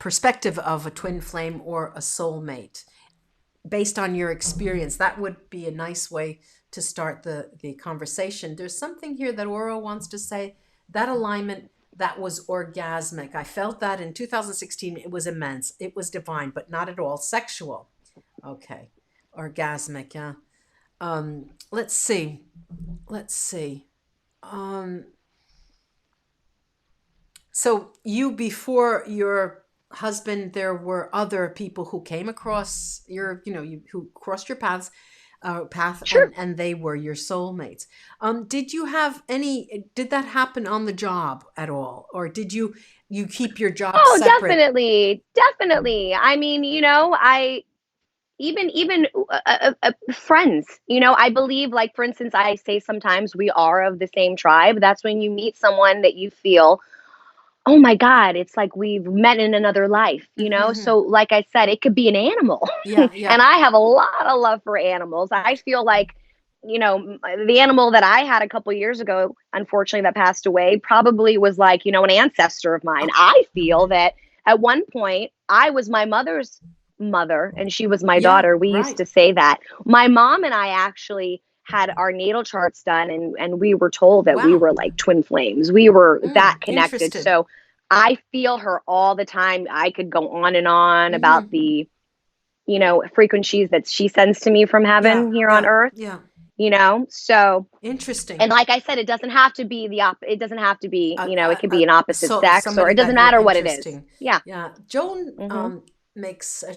perspective of a twin flame or a soulmate? Based on your experience, that would be a nice way to start the conversation. There's something here that Aura wants to say. That alignment, that was orgasmic. I felt that in 2016. It was immense. It was divine, but not at all sexual. Okay. Orgasmic, yeah. Let's see. So you, before your husband, there were other people who came across who crossed your path, Sure. and they were your soulmates. Did that happen on the job at all? Or did you keep your job separate? Definitely. I mean, I even friends, I believe, like, for instance, I say sometimes we are of the same tribe. That's when you meet someone that you feel, oh my God, it's like we've met in another life, So like I said, it could be an animal. Yeah. And I have a lot of love for animals. I feel like, the animal that I had a couple years ago, unfortunately, that passed away, probably was like, an ancestor of mine. I feel that at one point I was my mother's mother and she was my daughter. We used to say that. My mom and I actually had our natal charts done, and we were told that we were like twin flames. We were that connected. So I feel her all the time. I could go on and on about the, frequencies that she sends to me from heaven here on earth. Yeah. So interesting. And like I said, it doesn't have to be it doesn't have to be, it could be an opposite sex, or it doesn't matter what it is. Yeah. Yeah. Joan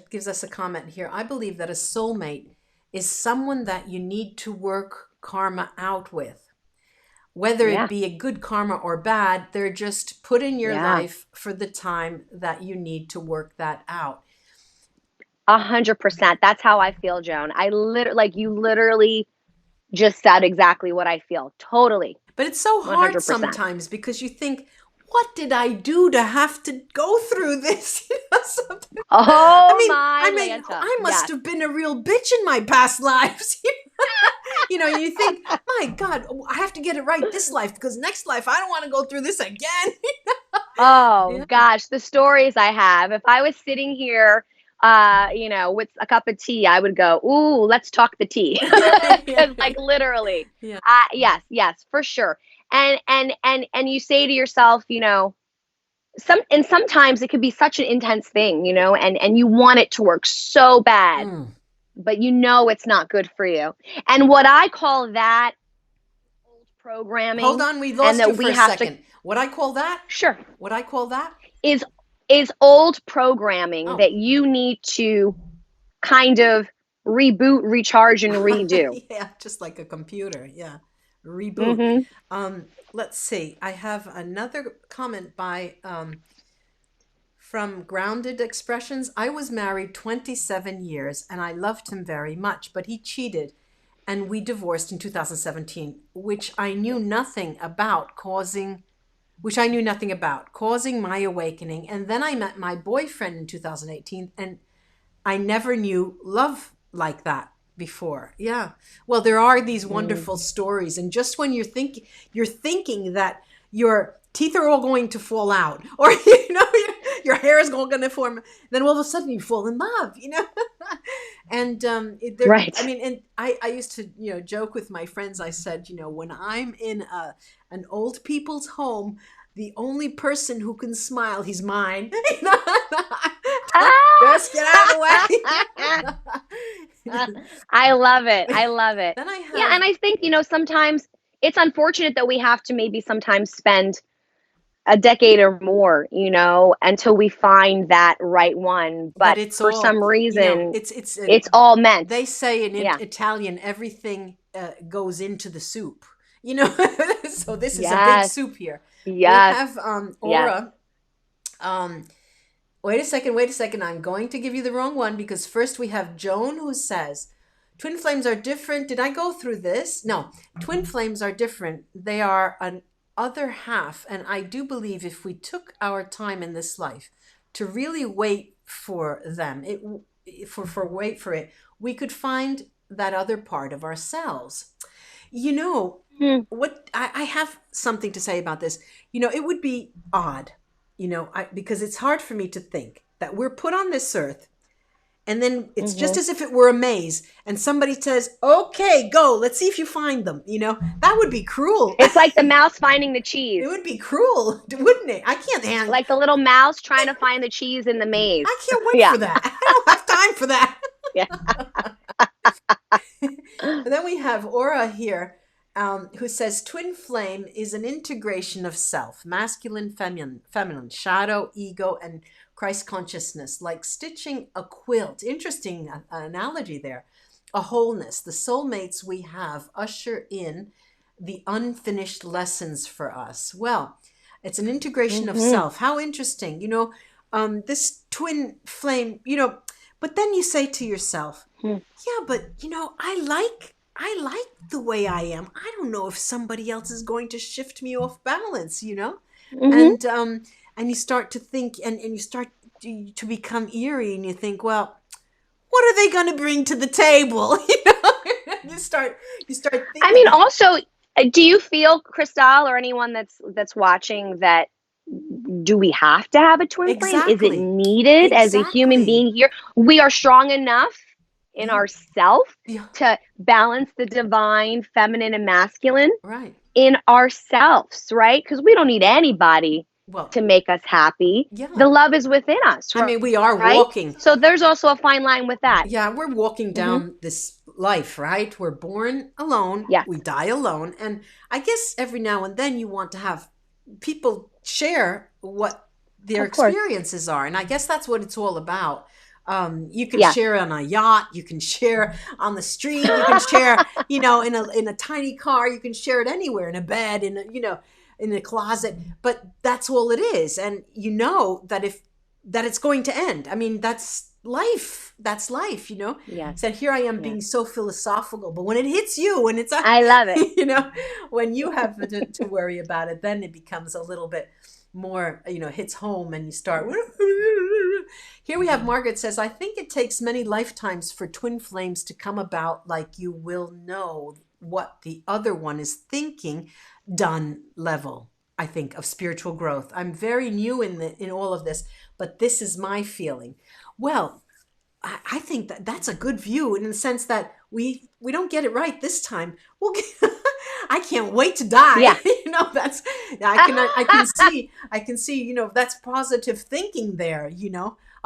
gives us a comment here. I believe that a soulmate is someone that you need to work karma out with. Whether it be a good karma or bad, they're just put in your life for the time that you need to work that out. 100%. That's how I feel, Joan. You literally just said exactly what I feel. Totally. But it's so hard 100%. Sometimes, because you think, what did I do to have to go through this? I must have been a real bitch in my past lives. You think, my God, I have to get it right this life, because next life I don't want to go through this again. Oh Yeah. gosh, the stories I have. If I was sitting here, with a cup of tea, I would go, "Ooh, let's talk the tea," Yeah. because like literally, Yeah. yes, yes, for sure. And you say to yourself, sometimes it could be such an intense thing, and you want it to work so bad, Mm. but it's not good for you. And what I call that old Hold programming, on, we and lost you that for we a have to second. What I call that? sure What I call that? is is old programming Oh. that you need to kind of reboot, recharge, and redo. Yeah, just like a computer. Yeah. Reboot. Hmm. Let's see. I have another comment by from Grounded Expressions. I was married 27 years and I loved him very much, but he cheated and we divorced in 2017, which I knew nothing about, causing my awakening. And then I met my boyfriend in 2018 and I never knew love like that before. Yeah. Well, there are these wonderful stories, and just when you're thinking that your teeth are all going to fall out, or your hair is all going to form, then all of a sudden you fall in love. And I Right. mean, and I used to joke with my friends. I said, when I'm in an old people's home, the only person who can smile, he's mine. Just get out of the way. I love it. I love it. Then I Yeah, have, and I think, sometimes it's unfortunate that we have to maybe sometimes spend a decade or more, until we find that right one. but But it's for all, some reason, it's it's all meant. they say in Yeah. Italian, everything goes into the soup. So this is a big Yes. soup here. We Yes. have Yes. Aura. Um, wait a second. I'm going to give you the wrong one because first we have Joan who says, twin flames are different. Did I go through this? No, twin flames are different. They are an other half. And I do believe if we took our time in this life to really wait for them, wait for it, we could find that other part of ourselves. You know, Hmm. what I have something to say about this. It would be odd, because it's hard for me to think that we're put on this earth and then it's just Hmm. as if it were a maze and somebody says, okay, go, let's see if you find them. That would be cruel. It's like the mouse finding the It cheese. would be cruel, wouldn't it? I can't hang. Like the little mouse trying to find the cheese in the maze. I can't wait Yeah. for that. I don't have time for that. Yeah. And then we have Aura here, who says twin flame is an integration of self, masculine, feminine, shadow, ego, and Christ consciousness, like stitching a quilt. Interesting analogy there. A wholeness. The soulmates we have usher in the unfinished lessons for us. Well, it's an integration of Hmm. self. How interesting. This twin flame, but then you say to yourself, yeah, but I like the way I am. I don't know if somebody else is going to shift me off balance. Hmm. And you start to think and you start to become eerie and you think, well, what are they going to bring to the table? You start I thinking mean, that. also, do you feel, Christelle, or anyone that's watching, that do we have to have a twin flame? Is it Exactly. needed as a human Exactly. being here? We are strong enough in Yeah. ourself Yeah. to balance the divine, feminine, and masculine Right. in ourselves, right? Because we don't need anybody Well, to make us happy. yeah. The love is within us, I mean, we are right? walking. So there's also a fine line with that. Yeah, we're walking Hmm. down this life, right? We're born alone, Yes, we die alone. And I guess every now and then you want to have people share what their of course. experiences are. And I guess that's what it's all about. You can Yes. share on a yacht, you can share on the street, you can share, in a tiny car, you can share it anywhere, in a bed, in a closet. But that's all it is. And that it's going to end. I mean, that's life. That's life. Yes. So here I am Yes. being so philosophical, but when it hits you, when it's I love it. when you have to worry about it, then it becomes a little bit more, hits home and you start. Here we have Margaret says, I think it takes many lifetimes for twin flames to come about, like you will know what the other one is thinking, done level. I think, of spiritual growth. I'm very new in all of this, but this is my feeling. Well, I think that that's a good view in the sense that we don't get it right this time. We'll get, I can't wait to die. Yeah. That's I can see, that's positive thinking there.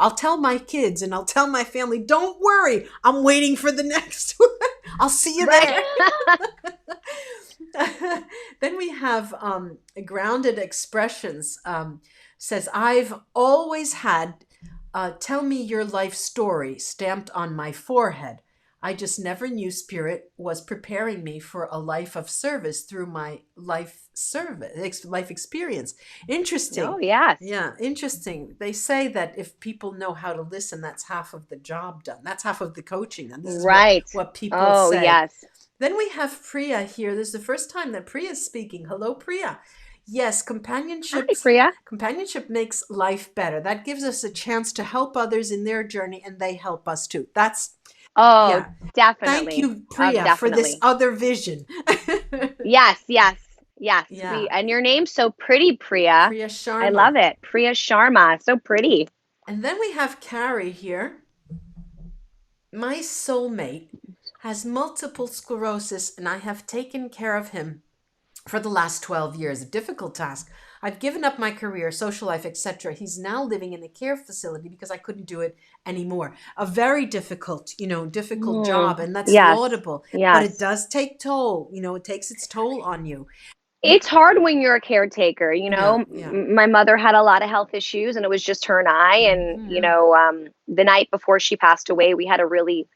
I'll tell my kids and I'll tell my family, don't worry, I'm waiting for the next one. I'll see you there. Then we have grounded expressions. Says, I've always had tell me your life story stamped on my forehead. I just never knew Spirit was preparing me for a life of service through my life experience. Interesting. Oh, yes. Yeah, interesting. They say that if people know how to listen, that's half of the job done. That's half of the coaching. And this is what people say. Oh, yes. Then we have Priya here. This is the first time that Priya is speaking. Hello, Priya. Yes, companionship makes life better. That gives us a chance to help others in their journey, and they help us too. Definitely. Thank you, Priya, for this other vision. Yes. Yeah. And your name's so pretty, Priya. Priya Sharma. I love it. Priya Sharma. So pretty. And then we have Carrie here. My soulmate has multiple sclerosis, and I have taken care of him for the last 12 years. A difficult task. I've given up my career, social life, etc. He's now living in a care facility because I couldn't do it anymore. A very difficult job, and that's laudable. Yes. But it does take toll. It takes its toll on you. It's hard when you're a caretaker. My mother had a lot of health issues, and it was just her and I. And, the night before she passed away, we had a really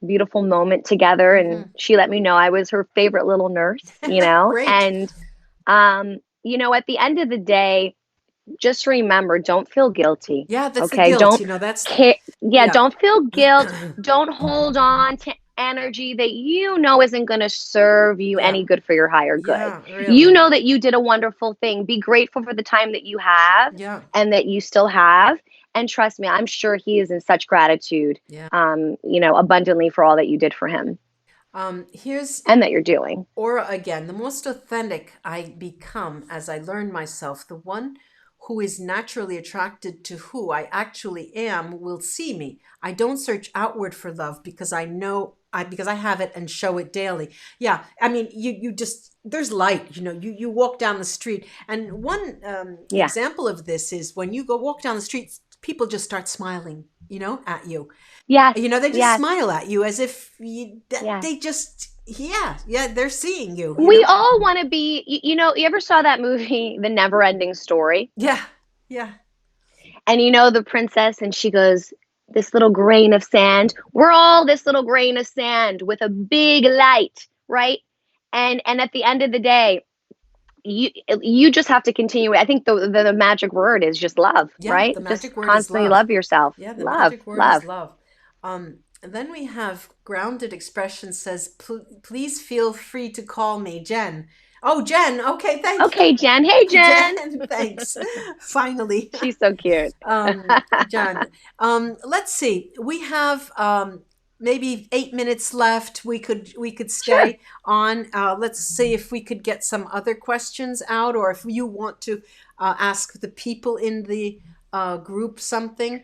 beautiful moment together, and she let me know I was her favorite little nurse, and at the end of the day, just remember, don't feel guilty. Yeah, that's okay. The guilt. Don't feel guilt. Don't hold on to energy that isn't going to serve you any good for your higher good. Yeah, really. That you did a wonderful thing. Be grateful for the time that you have and that you still have. And trust me, I'm sure he is in such gratitude, abundantly for all that you did for him. And that you're doing. Aura again, the most authentic I become as I learn myself, the one who is naturally attracted to who I actually am will see me. I don't search outward for love because I know because I have it and show it daily. Yeah, I mean, you just, there's light, you walk down the street. And one example of this is when you go walk down the street, people just start smiling, at you. Yeah. They just smile at you as if they just, they're seeing you. We all want to be, you ever saw that movie, The Never Ending Story? Yeah. And the princess, and she goes, this little grain of sand. We're all this little grain of sand with a big light, right? And at the end of the day, you just have to continue. I think the magic word is just love, right? The magic word constantly is love. Love yourself. Yeah, the magic word is love. Then we have grounded expression says, please feel free to call me Jen. Oh, Jen. Okay, thank you. Okay, Jen. Hey, Jen. Thanks. Finally. She's so cute. Jen. Let's see. We have maybe 8 minutes left. We could stay on. Let's see if we could get some other questions out, or if you want to ask the people in the group something.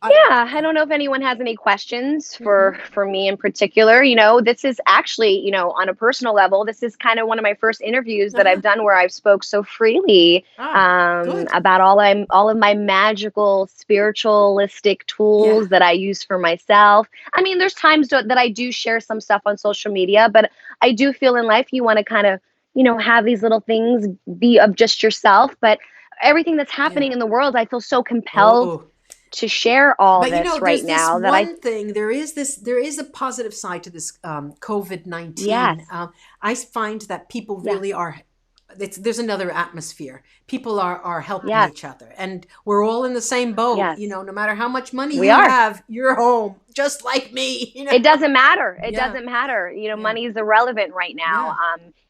I don't know if anyone has any questions for me in particular. This is actually, on a personal level, this is kind of one of my first interviews that I've done where I've spoke so freely about all of my magical, spiritualistic tools that I use for myself. I mean, there's times that I do share some stuff on social media, but I do feel in life you want to kind of, have these little things be of just yourself. But everything that's happening in the world, I feel so compelled to share all this right now. There is a positive side to this COVID-19. Yes. I find that people really are. There's another atmosphere. People are helping each other, and we're all in the same boat. Yes. No matter how much money you have, you're home, just like me. It doesn't matter. It doesn't matter. Money is irrelevant right now.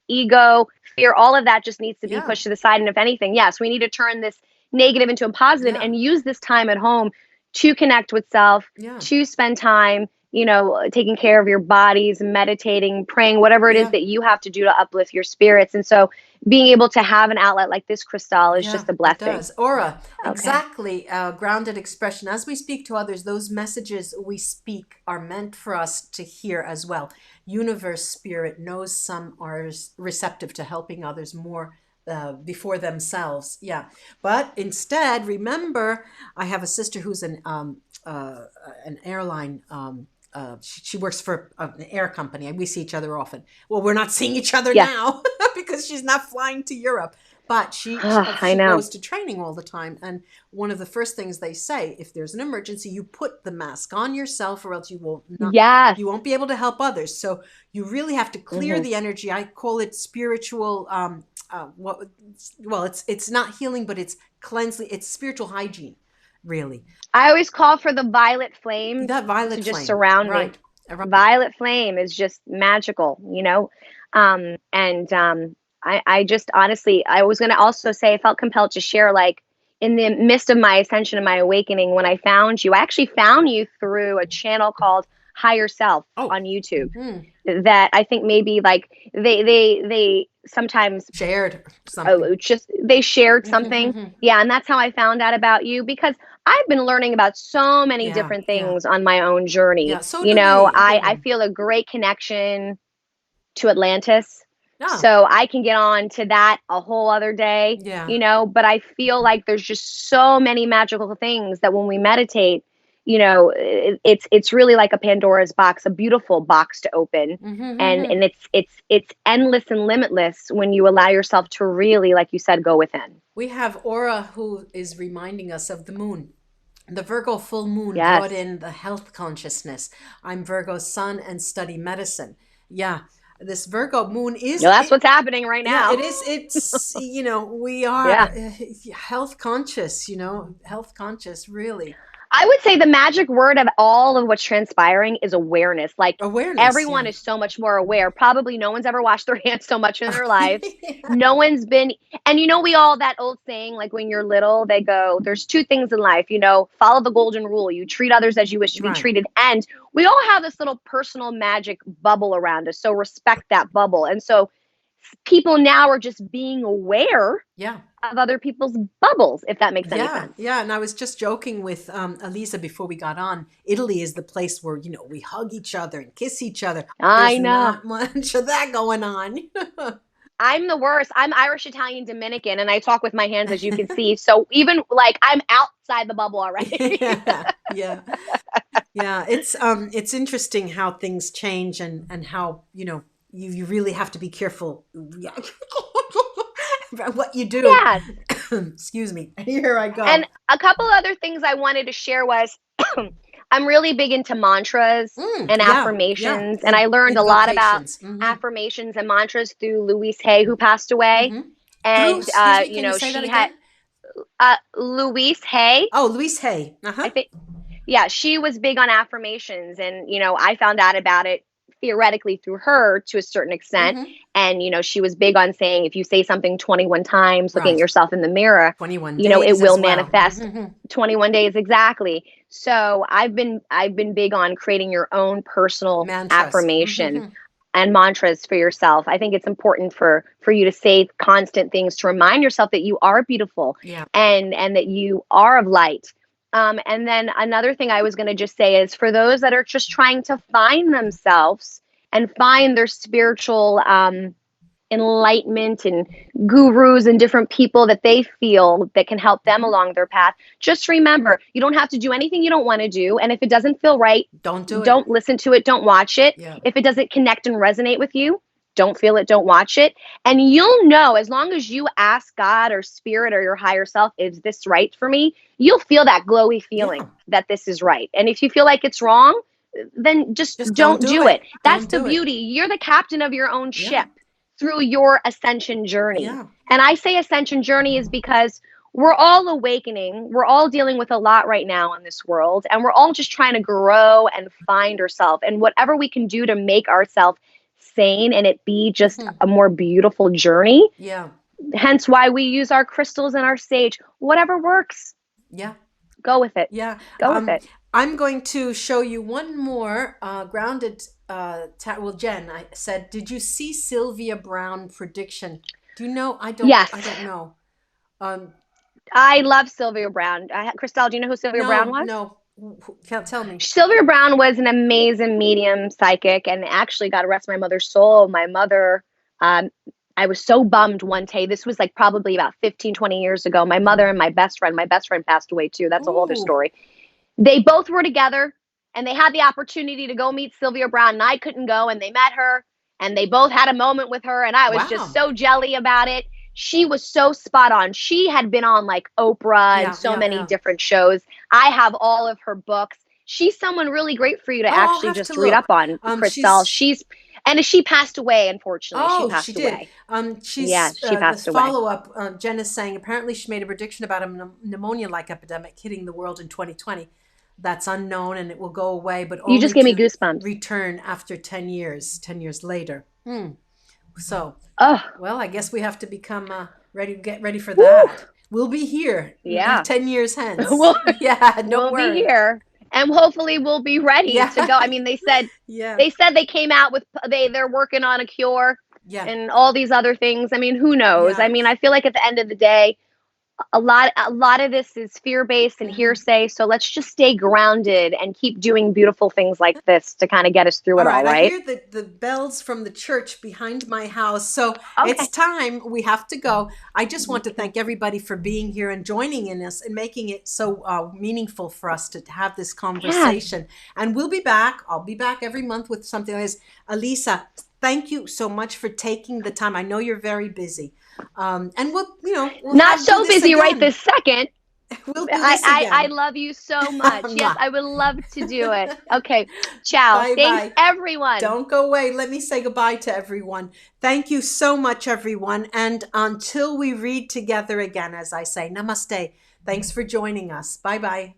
Ego, fear, all of that just needs to be pushed to the side. And if anything, yes, we need to turn this negative into a positive and use this time at home to connect with self, to spend time, taking care of your bodies, meditating, praying, whatever it is Yeah. that you have to do to uplift your spirits. And so being able to have an outlet like this, Christelle, is Yeah, just a it blessing. does. Aura, Okay. exactly. Grounded expression. As we speak to others, those messages we speak are meant for us to hear as well. Universe spirit knows some are receptive to helping others more before themselves. Yeah. But instead, remember, I have a sister who's an airline. She works for an air company. We see each other often. Well, we're not seeing each other Yes. now because she's not flying to Europe. But I she know. goes to training all the time, and one of the first things they say, if there's an emergency, you put the mask on yourself, or else Yes. you won't be able to help others. So you really have to clear Hmm. the energy. I call it spiritual. Well, it's not healing, but it's cleansing. It's spiritual hygiene, really. I always call for the violet flame That to violet just flame, surround me. right? Right. Violet flame is just magical. And I just honestly, I was going to also say, I felt compelled to share, like, in the midst of my ascension and my awakening, when I found you, I actually found you through a channel called Higher Self Oh, on YouTube. hmm. That I think maybe like they sometimes, Shared oh, something. it's just they shared something. Yeah, and that's how I found out about you, because I've been learning about so many Yeah, different yeah, things on my own journey. yeah. So do we. I feel a great connection to Atlantis. Yeah, So I can get on to that a whole other day, yeah. but I feel like there's just so many magical things that when we meditate, it's really like a Pandora's box, a beautiful box to open. And it's endless and limitless when you allow yourself to really, like you said, go within. We have Aura, who is reminding us of the moon. The Virgo full moon brought Yes. in the health consciousness. I'm Virgo sun and study medicine. Yeah, this Virgo moon is That's it. what's happening right Yeah, now. it is. It's we are Yeah. health conscious. Health conscious. Really, I would say the magic word of all of what's transpiring is awareness. Like, awareness. everyone Yeah. is so much more aware. Probably no one's ever washed their hands so much in their lives. Yeah. No one's been, and we all, that old saying, like when you're little, they go, there's two things in life, follow the golden rule. You treat others as you wish to be Right. treated. And we all have this little personal magic bubble around us. So respect that bubble. And so people now are just being aware Yeah. of other people's bubbles, if that makes any Yeah, sense. yeah, and I was just joking with Alisa before we got on. Italy is the place where we hug each other and kiss each other. I There's know. not much of that going on. I'm the worst. I'm Irish, Italian, Dominican, and I talk with my hands, as you can see. So even like I'm outside the bubble already. Yeah, yeah, yeah. It's interesting how things change and how you really have to be careful about what you do. Yes. Excuse me. Here I go. And a couple other things I wanted to share was I'm really big into mantras and Yeah, yeah. affirmations. And I learned a lot about Invocations. Mm-hmm. affirmations and mantras through Louise Hay, who passed away. Mm-hmm. Through, And, excuse me, can you say that she had again? Louise Hay, Oh, Louise Hay. Uh-huh. I think. Yeah, she was big on affirmations. And, I found out about it theoretically through her to a certain extent. Mm-hmm. And, she was big on saying, if you say something 21 times, looking at Right. yourself in the mirror, 21 it days will as well. manifest. Mm-hmm. 21 days, exactly. So I've been big on creating your own personal Mantras. affirmation Mm-hmm. and mantras for yourself. I think it's important for you to say constant things to remind yourself that you are beautiful, Yeah. and that you are of light. And then another thing I was going to just say is, for those that are just trying to find themselves and find their spiritual enlightenment and gurus and different people that they feel that can help them along their path, just remember, you don't have to do anything you don't want to do. And if it doesn't feel right, Don't do it. don't listen to it, don't watch it. Yeah. If it doesn't connect and resonate with you, don't feel it, don't watch it. And you'll know, as long as you ask God or spirit or your higher self, is this right for me? You'll feel that glowy feeling that this is right. And if you feel like it's wrong, then just don't do it. That's Don't the do it. beauty. You're the captain of your own Yeah. ship through your ascension journey. Yeah. And I say ascension journey is because we're all awakening. We're all dealing with a lot right now in this world. And we're all just trying to grow and find ourselves. And whatever we can do to make ourselves sane and it be just a more beautiful journey. Yeah. Hence why we use our crystals and our sage. Whatever works, Yeah. go with it. Yeah. Go with it. I'm going to show you one more grounded. Well, Jen, I said, did you see Sylvia Brown prediction? Do you know? I don't. Yes, I don't know. Um, I love Sylvia Brown. Christelle, do you know who Sylvia Brown no, was? no. Can't tell me. Sylvia Brown was an amazing medium psychic, and actually, God rest my mother's soul, my mother, um, I was so bummed one day. This was like probably about 15, 20 years ago. My mother and my best friend passed away too. That's a whole other Ooh, story. They both were together and they had the opportunity to go meet Sylvia Brown, and I couldn't go, and they met her and they both had a moment with her, and I was just wow. so jelly about it. She was so spot on. She had been on like Oprah and Yeah, so yeah, many yeah. different shows. I have all of her books. She's someone really great for you to Oh, I'll actually have to just read up look. on, Christelle. She's And she passed away, unfortunately. She Oh, she passed did. away. She's Yes, she this passed away. follow up. Jen is saying apparently she made a prediction about a pneumonia like epidemic hitting the world in 2020. That's unknown and it will go away, but You just only gave me to goosebumps. return after 10 years, 10 years later. So, Oh, well, I guess we have to become get ready for whew, that. We'll be here yeah. 10 years hence. we'll Yeah, don't we'll be worry. here, and hopefully we'll be ready to Yeah, go. I mean, they said yeah, they came out with they're working on a cure yeah, and all these other things. I mean, who knows? I yeah. mean, I feel like at the end of the day, a lot of this is fear-based and Hmm. hearsay, so let's just stay grounded and keep doing beautiful things like this to kind of get us through All it all, right, I right? hear the bells from the church behind my house. So it's Okay. time we have to go. I just want to thank everybody for being here and joining in us and making it so meaningful for us to have this Yeah. conversation. And we'll be back. I'll be back every month with something like this. Alisa, thank you so much for taking the time. I know you're very busy. And we'll Not do so this busy right again. this second. We'll do this I again. love you so much. Yes, Mwah. I would love to do it. Okay. Ciao. Bye Thanks, bye. everyone. Don't go away. Let me say goodbye to everyone. Thank you so much, everyone. And until we read together again, as I say, namaste. Thanks for joining us. Bye bye.